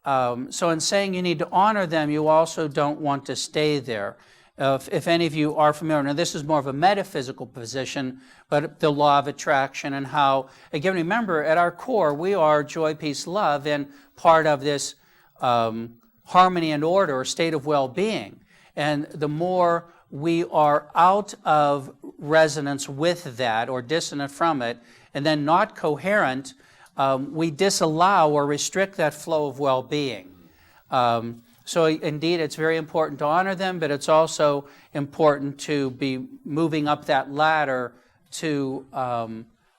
So in saying you need to honor them, you also don't want to stay there. If any of you are familiar, now this is more of a metaphysical position, but the law of attraction and how, again, remember, at our core, we are joy, peace, love, and part of this harmony and order, or state of well-being. And the more we are out of resonance with that, or dissonant from it, and then not coherent, we disallow or restrict that flow of well-being. So indeed, it's very important to honor them, but it's also important to be moving up that ladder to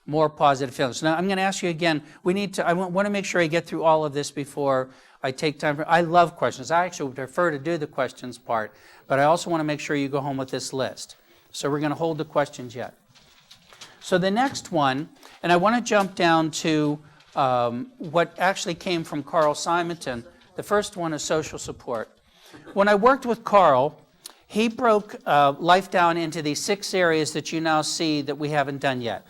more positive feelings. Now, I'm going to ask you again, I want to make sure I get through all of this before I take time I love questions. I actually would prefer to do the questions part, but I also want to make sure you go home with this list. So we're going to hold the questions yet. So the next one, and I want to jump down to what actually came from Carl Simonton. The first one is social support. When I worked with Carl, he broke life down into these 6 areas that you now see that we haven't done yet.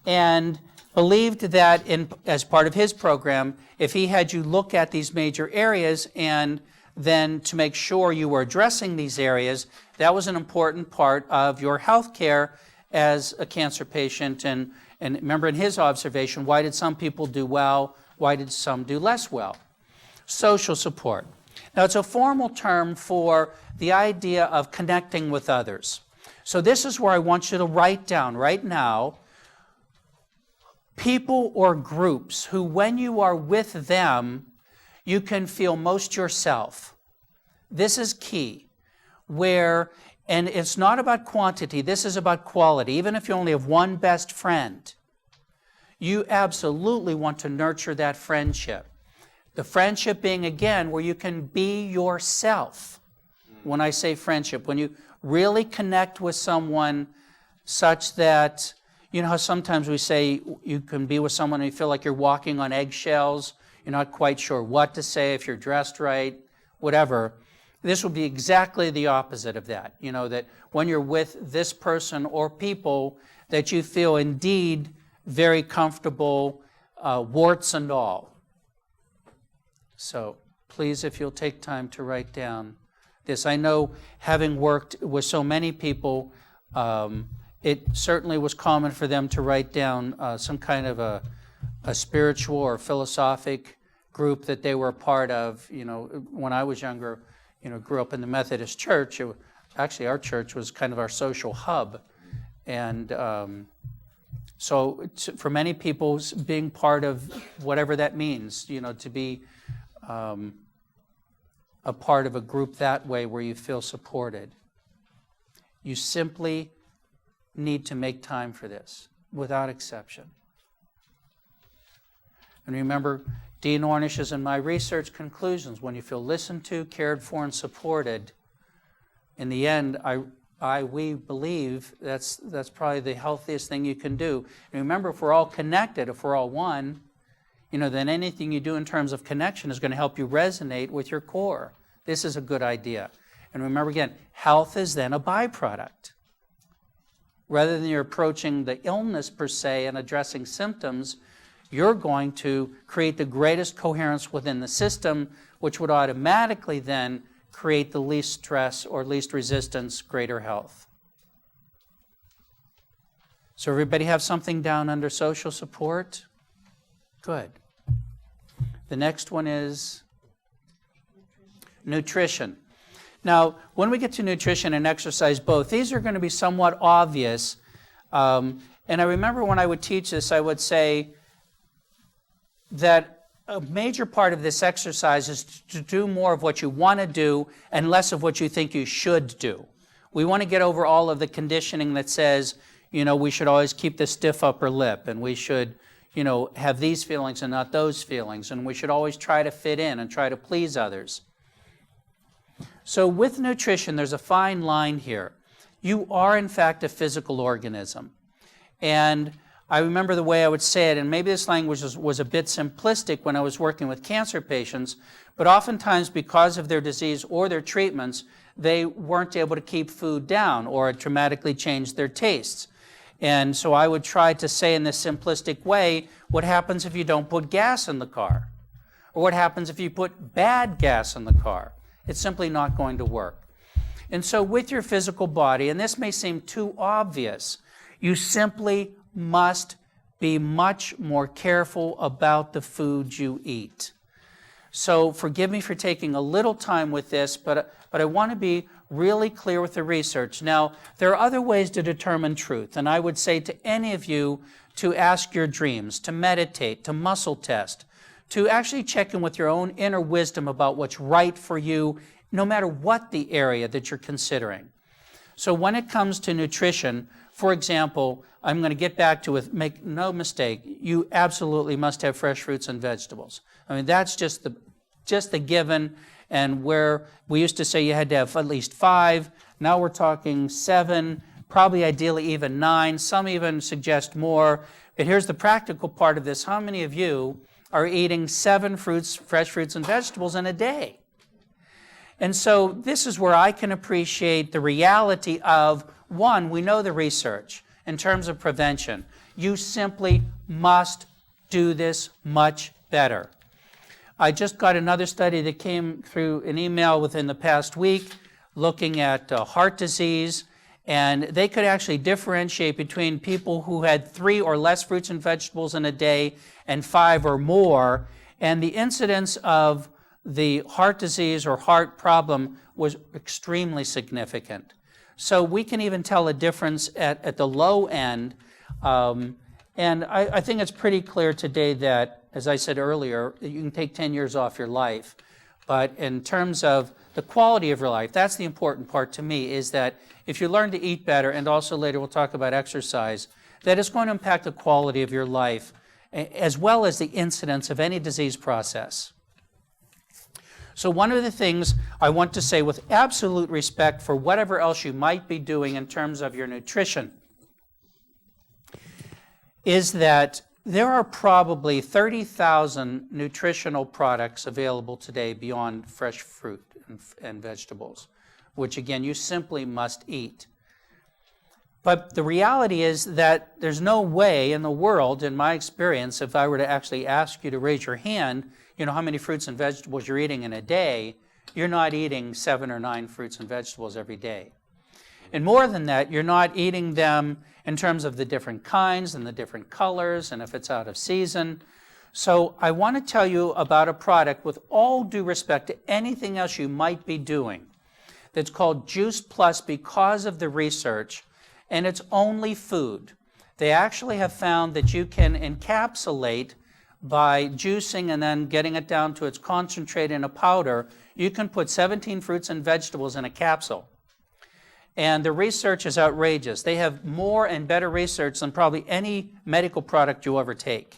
And believed that as part of his program, if he had you look at these major areas and then to make sure you were addressing these areas, that was an important part of your health care as a cancer patient. And remember, in his observation, why did some people do well? Why did some do less well? Social support. Now, it's a formal term for the idea of connecting with others. So this is where I want you to write down right now people or groups who, when you are with them, you can feel most yourself. This is key. And it's not about quantity, this is about quality. Even if you only have one best friend, you absolutely want to nurture that friendship. The friendship being, again, where you can be yourself. When I say friendship, when you really connect with someone such that, you know how sometimes we say you can be with someone and you feel like you're walking on eggshells, you're not quite sure what to say, if you're dressed right, whatever. This will be exactly the opposite of that. You know, that when you're with this person or people, that you feel indeed very comfortable, warts and all. So please, if you'll take time to write down this. I know, having worked with so many people, it certainly was common for them to write down some kind of a spiritual or philosophic group that they were a part of. You know, when I was younger, you know, grew up in the Methodist church. Actually, our church was kind of our social hub. And so for many people, being part of whatever that means, you know, to be a part of a group that way where you feel supported. You simply need to make time for this, without exception. And remember, Dean Ornish's and my research conclusions, when you feel listened to, cared for, and supported, in the end, we believe that's probably the healthiest thing you can do. And remember, if we're all connected, if we're all one, you know, then anything you do in terms of connection is going to help you resonate with your core. This is a good idea. And remember again, health is then a byproduct. Rather than you're approaching the illness per se and addressing symptoms, you're going to create the greatest coherence within the system, which would automatically then create the least stress or least resistance, greater health. So everybody have something down under social support? Good. The next one is nutrition. Now, when we get to nutrition and exercise both, these are going to be somewhat obvious. And I remember when I would teach this, I would say that a major part of this exercise is to do more of what you want to do and less of what you think you should do. We want to get over all of the conditioning that says, you know, we should always keep the stiff upper lip, and we should, you know, have these feelings and not those feelings, and we should always try to fit in and try to please others. So with nutrition, there's a fine line here. You are, in fact, a physical organism. And I remember the way I would say it, and maybe this language was a bit simplistic when I was working with cancer patients, but oftentimes because of their disease or their treatments, they weren't able to keep food down, or it dramatically changed their tastes. And so I would try to say in this simplistic way, what happens if you don't put gas in the car? Or what happens if you put bad gas in the car? It's simply not going to work. And so with your physical body, and this may seem too obvious, you simply must be much more careful about the food you eat. So forgive me for taking a little time with this, but I want to be really clear with the research. Now, there are other ways to determine truth, and I would say to any of you to ask your dreams, to meditate, to muscle test, to actually check in with your own inner wisdom about what's right for you, no matter what the area that you're considering. So when it comes to nutrition, for example, I'm going to get back to it, make no mistake, you absolutely must have fresh fruits and vegetables. I mean, that's just the given, and where we used to say you had to have at least 5, now we're talking 7, probably ideally even 9. Some even suggest more. But here's the practical part of this. How many of you are eating 7 fresh fruits and vegetables in a day? And so this is where I can appreciate the reality of, one, we know the research in terms of prevention. You simply must do this much better. I just got another study that came through an email within the past week looking at heart disease, and they could actually differentiate between people who had 3 or less fruits and vegetables in a day and 5 or more, and the incidence of the heart disease or heart problem was extremely significant. So we can even tell a difference at the low end, and I think it's pretty clear today that, as I said earlier, you can take 10 years off your life, but in terms of the quality of your life, that's the important part to me, is that if you learn to eat better, and also later we'll talk about exercise, that it's going to impact the quality of your life as well as the incidence of any disease process. So one of the things I want to say with absolute respect for whatever else you might be doing in terms of your nutrition is that there are probably 30,000 nutritional products available today beyond fresh fruit and vegetables, which again, you simply must eat. But the reality is that there's no way in the world, in my experience, if I were to actually ask you to raise your hand, you know, how many fruits and vegetables you're eating in a day, you're not eating 7 or 9 fruits and vegetables every day. And more than that, you're not eating them in terms of the different kinds and the different colors and if it's out of season. So I want to tell you about a product, with all due respect to anything else you might be doing, that's called Juice Plus because of the research, and it's only food. They actually have found that you can encapsulate by juicing and then getting it down to its concentrate in a powder. You can put 17 fruits and vegetables in a capsule. And the research is outrageous. They have more and better research than probably any medical product you ever take.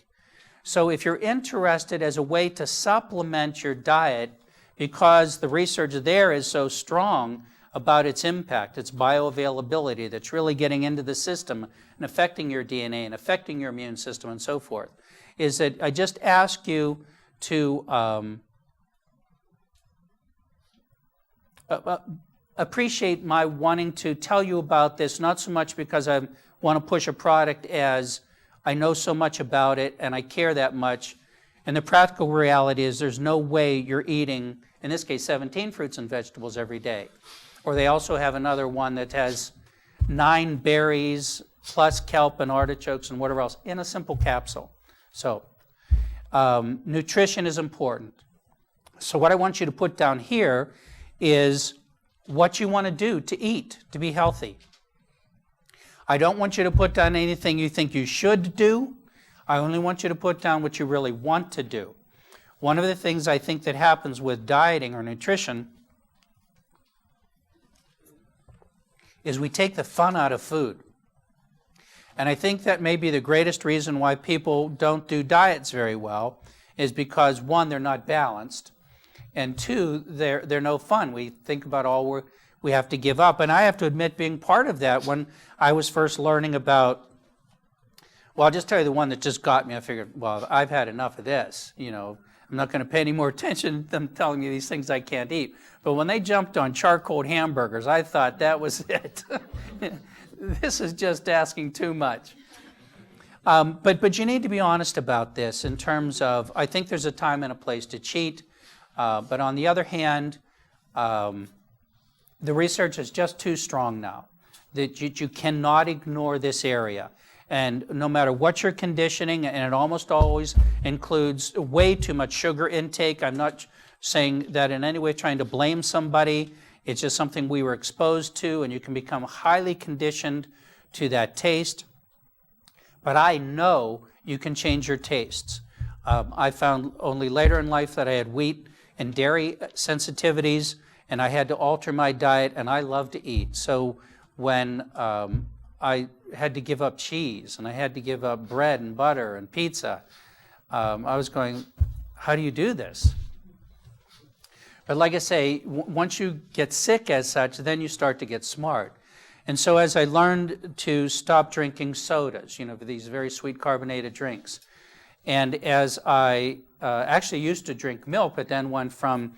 So if you're interested as a way to supplement your diet, because the research there is so strong about its impact, its bioavailability, that's really getting into the system and affecting your DNA and affecting your immune system and so forth, is that I just ask you to appreciate my wanting to tell you about this, not so much because I want to push a product as I know so much about it and I care that much. And the practical reality is there's no way you're eating, in this case, 17 fruits and vegetables every day. Or they also have another one that has 9 berries plus kelp and artichokes and whatever else in a simple capsule. So nutrition is important. So what I want you to put down here is what you want to do to eat, to be healthy. I don't want you to put down anything you think you should do. I only want you to put down what you really want to do. One of the things I think that happens with dieting or nutrition is we take the fun out of food. And I think that may be the greatest reason why people don't do diets very well, is because, one, they're not balanced, and two, they're no fun. We think about all we have to give up. And I have to admit, being part of that, when I was first learning about, well, I'll just tell you the one that just got me. I figured, well, I've had enough of this. You know, I'm not going to pay any more attention to them telling me these things I can't eat. But when they jumped on charcoal hamburgers, I thought that was it. This is just asking too much. But you need to be honest about this in terms of, I think there's a time and a place to cheat. But on the other hand, the research is just too strong now, that you cannot ignore this area. And no matter what your conditioning, and it almost always includes way too much sugar intake. I'm not saying that in any way trying to blame somebody. It's just something we were exposed to, and you can become highly conditioned to that taste. But I know you can change your tastes. I found only later in life that I had wheat and dairy sensitivities, and I had to alter my diet, and I love to eat. So when I had to give up cheese, and I had to give up bread and butter and pizza, I was going, how do you do this? But like I say, once you get sick as such, then you start to get smart. And so as I learned to stop drinking sodas, these very sweet carbonated drinks, and as I actually used to drink milk, but then went from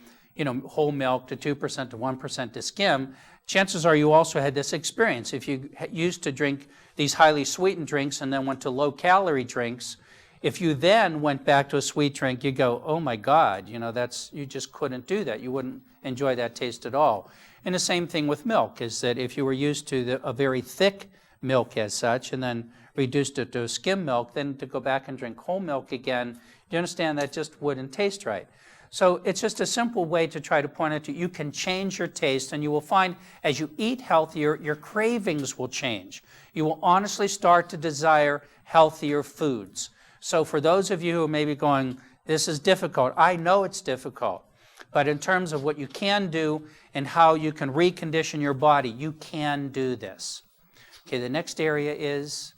whole milk to 2% to 1% to skim, chances are you also had this experience. If you used to drink these highly sweetened drinks and then went to low-calorie drinks, if you then went back to a sweet drink, you go, oh my God, you just couldn't do that. You wouldn't enjoy that taste at all. And the same thing with milk, is that if you were used to a very thick milk as such, and then reduced it to skim milk, then to go back and drink whole milk again, you understand that just wouldn't taste right. So it's just a simple way to try to point out that you can change your taste, and you will find as you eat healthier, your cravings will change. You will honestly start to desire healthier foods. So for those of you who may be going, this is difficult, I know it's difficult, but in terms of what you can do and how you can recondition your body, you can do this. Okay, the next area is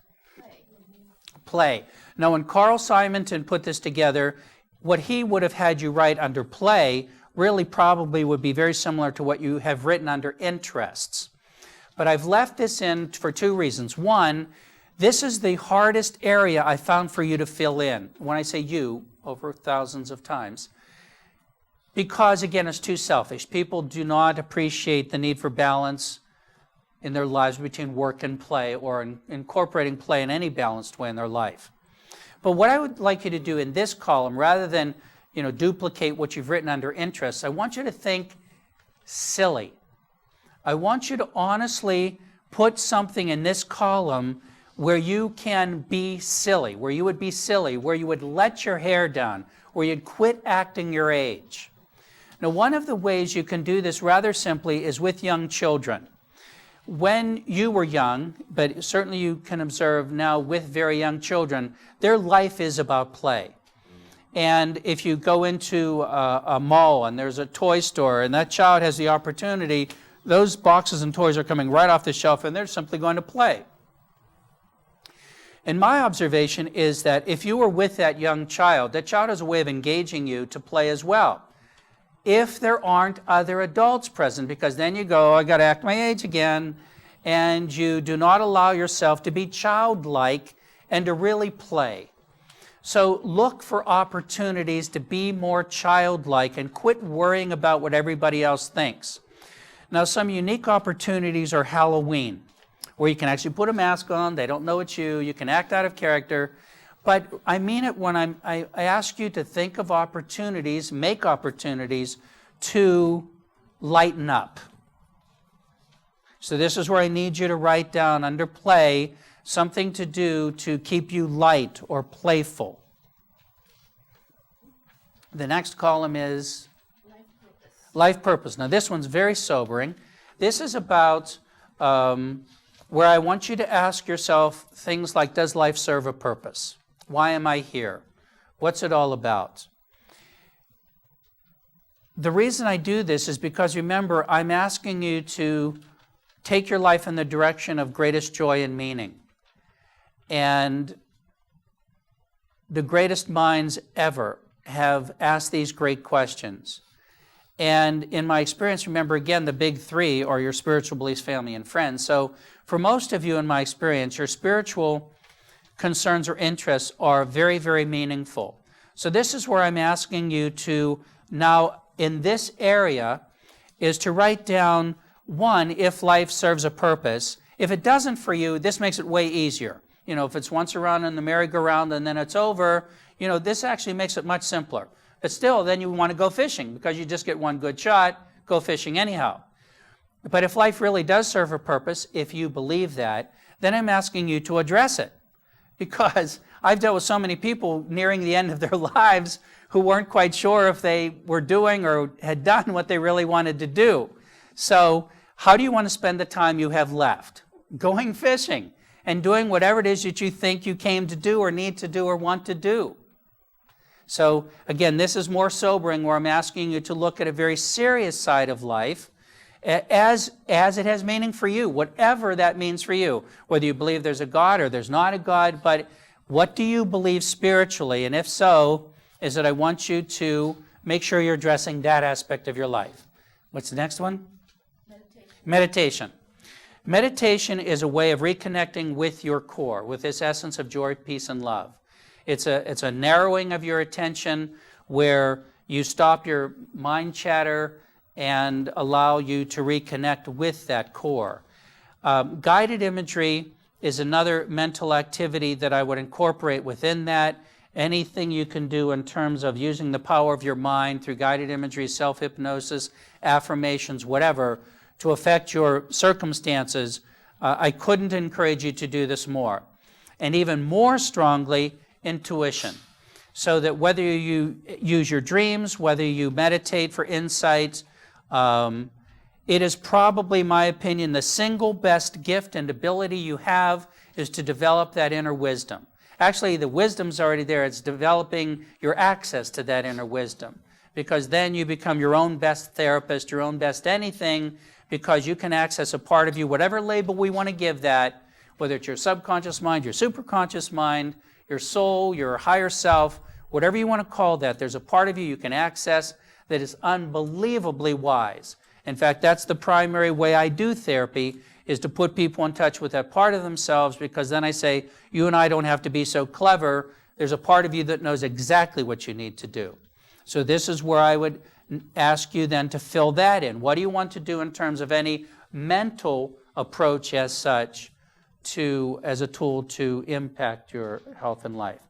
play. Now, when Carl Simonton put this together, what he would have had you write under play really probably would be very similar to what you have written under interests. But I've left this in for two reasons. One, this is the hardest area I found for you to fill in. When I say you, over thousands of times, because, again, it's too selfish. People do not appreciate the need for balance in their lives between work and play, or incorporating play in any balanced way in their life. But what I would like you to do in this column, rather than duplicate what you've written under interests, I want you to think silly. I want you to honestly put something in this column where you can be silly, where you would be silly, where you would let your hair down, where you'd quit acting your age. Now, one of the ways you can do this rather simply is with young children. When you were young, but certainly you can observe now with very young children, their life is about play. And if you go into a mall and there's a toy store and that child has the opportunity, those boxes and toys are coming right off the shelf and they're simply going to play. And my observation is that if you were with that child has a way of engaging you to play as well. If there aren't other adults present, because then you go, I got to act my age again, and you do not allow yourself to be childlike and to really play. So look for opportunities to be more childlike and quit worrying about what everybody else thinks. Now, some unique opportunities are Halloween, where you can actually put a mask on, they don't know it's you, you can act out of character. But I mean it when I ask you to think of opportunities, make opportunities to lighten up. So this is where I need you to write down under play something to do to keep you light or playful. The next column is life purpose. Now this one's very sobering. This is about where I want you to ask yourself things like, does life serve a purpose? Why am I here? What's it all about? The reason I do this is because, remember, I'm asking you to take your life in the direction of greatest joy and meaning. And the greatest minds ever have asked these great questions. And in my experience, remember, again, the big three are your spiritual beliefs, family, and friends. So for most of you, in my experience, your spiritual concerns or interests are very, very meaningful. So this is where I'm asking you to now, in this area, is to write down, one, if life serves a purpose. If it doesn't for you, this makes it way easier. If it's once around in the merry-go-round and then it's over, this actually makes it much simpler. But still, then you want to go fishing because you just get one good shot, go fishing anyhow. But if life really does serve a purpose, if you believe that, then I'm asking you to address it. Because I've dealt with so many people nearing the end of their lives who weren't quite sure if they were doing or had done what they really wanted to do. So how do you want to spend the time you have left? Going fishing and doing whatever it is that you think you came to do or need to do or want to do. So again, this is more sobering, where I'm asking you to look at a very serious side of life as it has meaning for you, whatever that means for you, whether you believe there's a God or there's not a God, but what do you believe spiritually? And if so, is that I want you to make sure you're addressing that aspect of your life. What's the next one? Meditation. Meditation is a way of reconnecting with your core, with this essence of joy, peace, and love. It's a narrowing of your attention where you stop your mind chatter and allow you to reconnect with that core. Guided imagery is another mental activity that I would incorporate within that. Anything you can do in terms of using the power of your mind through guided imagery, self-hypnosis, affirmations, whatever, to affect your circumstances, I couldn't encourage you to do this more. And even more strongly, intuition. So that whether you use your dreams, whether you meditate for insight, it is probably, my opinion, the single best gift and ability you have is to develop that inner wisdom. Actually, the wisdom's already there. It's developing your access to that inner wisdom. Because then you become your own best therapist, your own best anything, because you can access a part of you, whatever label we want to give that, whether it's your subconscious mind, your superconscious mind, your soul, your higher self, whatever you want to call that, there's a part of you can access that is unbelievably wise. In fact, that's the primary way I do therapy, is to put people in touch with that part of themselves, because then I say, you and I don't have to be so clever. There's a part of you that knows exactly what you need to do. So this is where I would ask you then to fill that in. What do you want to do in terms of any mental approach as such as a tool to impact your health and life?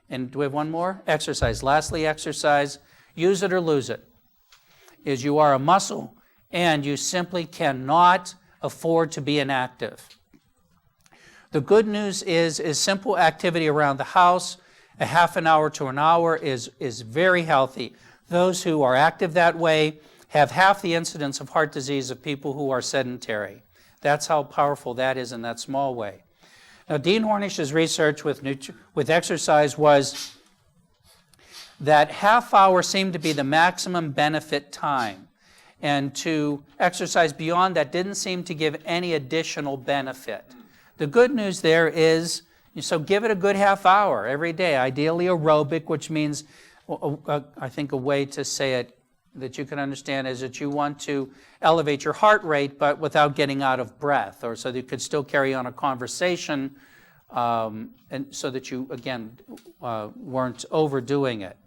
And do we have one more? Exercise. Lastly, exercise. Use it or lose it. Is you are a muscle, and you simply cannot afford to be inactive. The good news is simple activity around the house, a half an hour to an hour is very healthy. Those who are active that way have half the incidence of heart disease of people who are sedentary. That's how powerful that is in that small way. Now, Dean Hornish's research with exercise was that half hour seemed to be the maximum benefit time. And to exercise beyond that didn't seem to give any additional benefit. The good news there is, so give it a good half hour every day, ideally aerobic, which means, I think a way to say it that you can understand is that you want to elevate your heart rate, but without getting out of breath, or so that you could still carry on a conversation, and so that you, again, weren't overdoing it.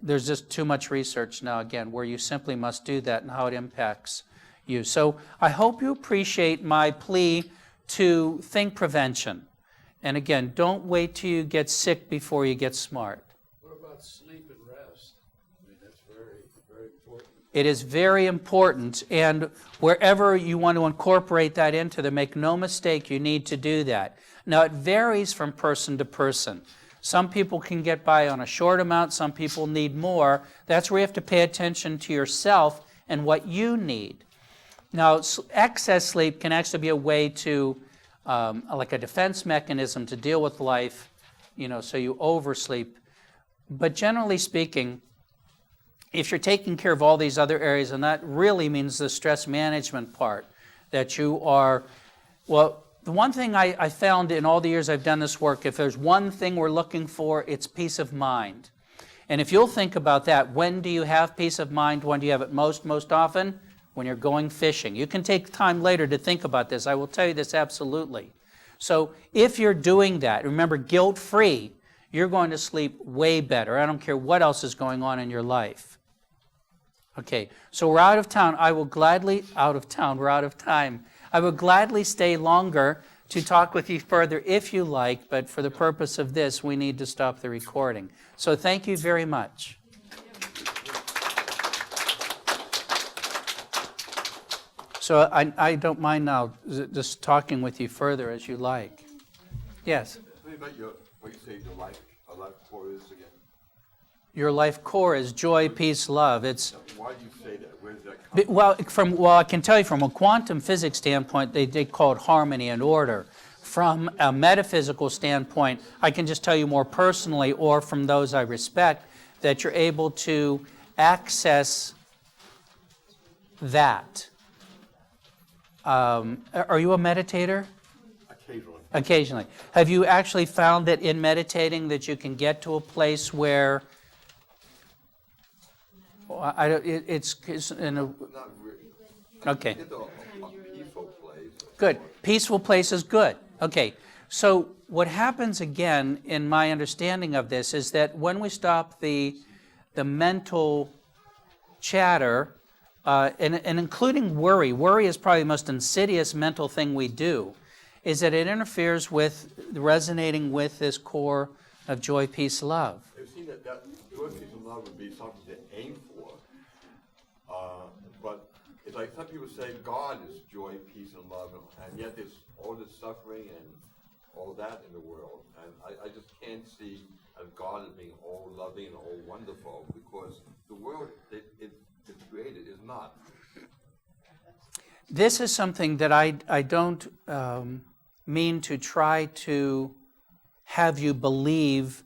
There's just too much research now, again, where you simply must do that and how it impacts you. So I hope you appreciate my plea to think prevention. And again, don't wait till you get sick before you get smart. What about sleep and rest? I mean, that's very, very important. It is very important, and wherever you want to incorporate that into them, make no mistake, you need to do that. Now, it varies from person to person. Some people can get by on a short amount, some people need more. That's where you have to pay attention to yourself and what you need. Now, excess sleep can actually be a way to, like a defense mechanism to deal with life, so you oversleep. But generally speaking, if you're taking care of all these other areas, and that really means the stress management part, that you are, well, the one thing I found in all the years I've done this work, if there's one thing we're looking for, it's peace of mind. And if you'll think about that, when do you have peace of mind? When do you have it most often? When you're going fishing. You can take time later to think about this. I will tell you this absolutely. So if you're doing that, remember, guilt-free, you're going to sleep way better. I don't care what else is going on in your life. Okay, so we're out of town. We're out of time. I would gladly stay longer to talk with you further if you like, but for the purpose of this, we need to stop the recording. So thank you very much. So I don't mind now just talking with you further as you like. Yes? Tell me about what you say your life core is again. Your life core is joy, peace, love. It's why do you say that? Where does that come well, I can tell you from a quantum physics standpoint, they call it harmony and order. From a metaphysical standpoint, I can just tell you more personally, or from those I respect, that you're able to access that. Are you a meditator? Occasionally. Occasionally. Have you actually found that in meditating that you can get to a place where it's in a... Not really. Okay. It's a peaceful Good. Peaceful place is good. Okay. So what happens again, in my understanding of this, is that when we stop the mental chatter, and including worry is probably the most insidious mental thing we do, is that it interferes with resonating with this core of joy, peace, love. I've seen that joy, peace, and love would be something to aim for. But it's like some people say God is joy, peace, and love, and yet there's all this suffering and all that in the world. And I just can't see God as being all loving and all wonderful, because the world it's created is not. This is something that I don't mean to try to have you believe,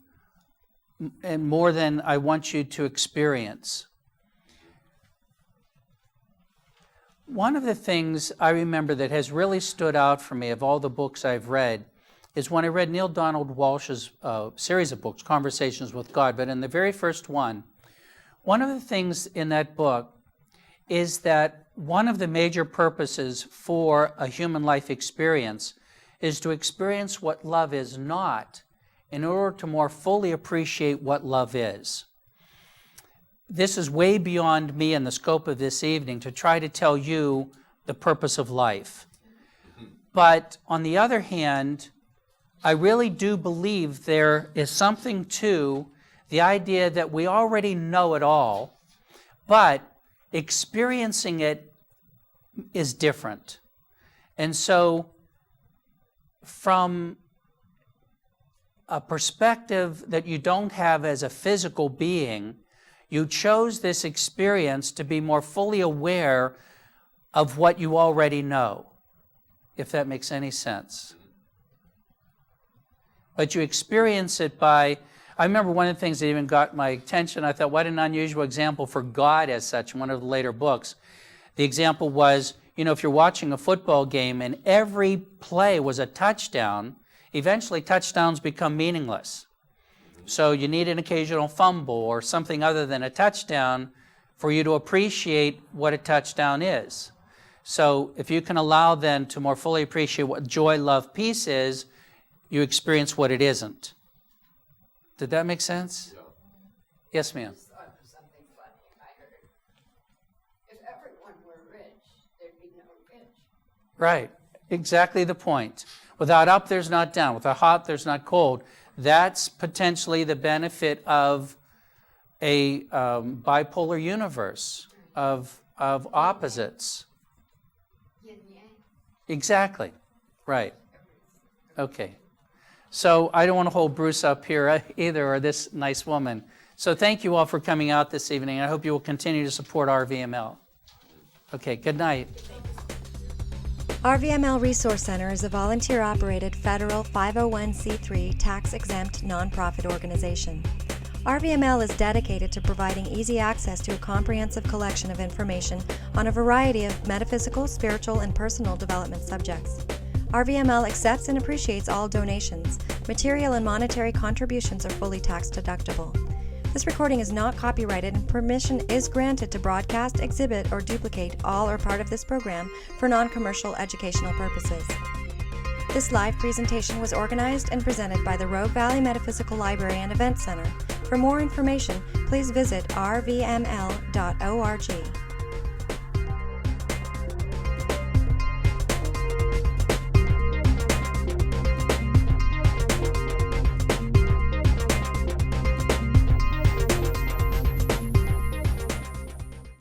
and more than I want you to experience. One of the things I remember that has really stood out for me of all the books I've read is when I read Neil Donald Walsh's series of books, Conversations with God. But in the very first one of the things in that book is that one of the major purposes for a human life experience is to experience what love is not in order to more fully appreciate what love is. This is way beyond me and the scope of this evening to try to tell you the purpose of life. But on the other hand, I really do believe there is something to the idea that we already know it all, but experiencing it is different. And so from a perspective that you don't have as a physical being, you chose this experience to be more fully aware of what you already know, if that makes any sense. But you experience it by, I remember one of the things that even got my attention, I thought, what an unusual example for God as such in one of the later books. The example was, if you're watching a football game and every play was a touchdown, eventually touchdowns become meaningless. So you need an occasional fumble or something other than a touchdown for you to appreciate what a touchdown is. So if you can allow then to more fully appreciate what joy, love, peace is, you experience what it isn't. Did that make sense? Yeah. Yes, ma'am. I just thought of something funny I heard. If everyone were rich, there'd be no rich. Right. Exactly the point. Without up, there's not down. Without hot, there's not cold. That's potentially the benefit of a bipolar universe of opposites. Yin yang. Exactly. Right. Okay. So I don't want to hold Bruce up here either, or this nice woman. So thank you all for coming out this evening. I hope you will continue to support RVML. Okay, good night. RVML Resource Center is a volunteer-operated federal 501c3 tax-exempt nonprofit organization. RVML is dedicated to providing easy access to a comprehensive collection of information on a variety of metaphysical, spiritual, and personal development subjects. RVML accepts and appreciates all donations. Material and monetary contributions are fully tax-deductible. This recording is not copyrighted, and permission is granted to broadcast, exhibit, or duplicate all or part of this program for non-commercial educational purposes. This live presentation was organized and presented by the Rogue Valley Metaphysical Library and Event Center. For more information, please visit rvml.org.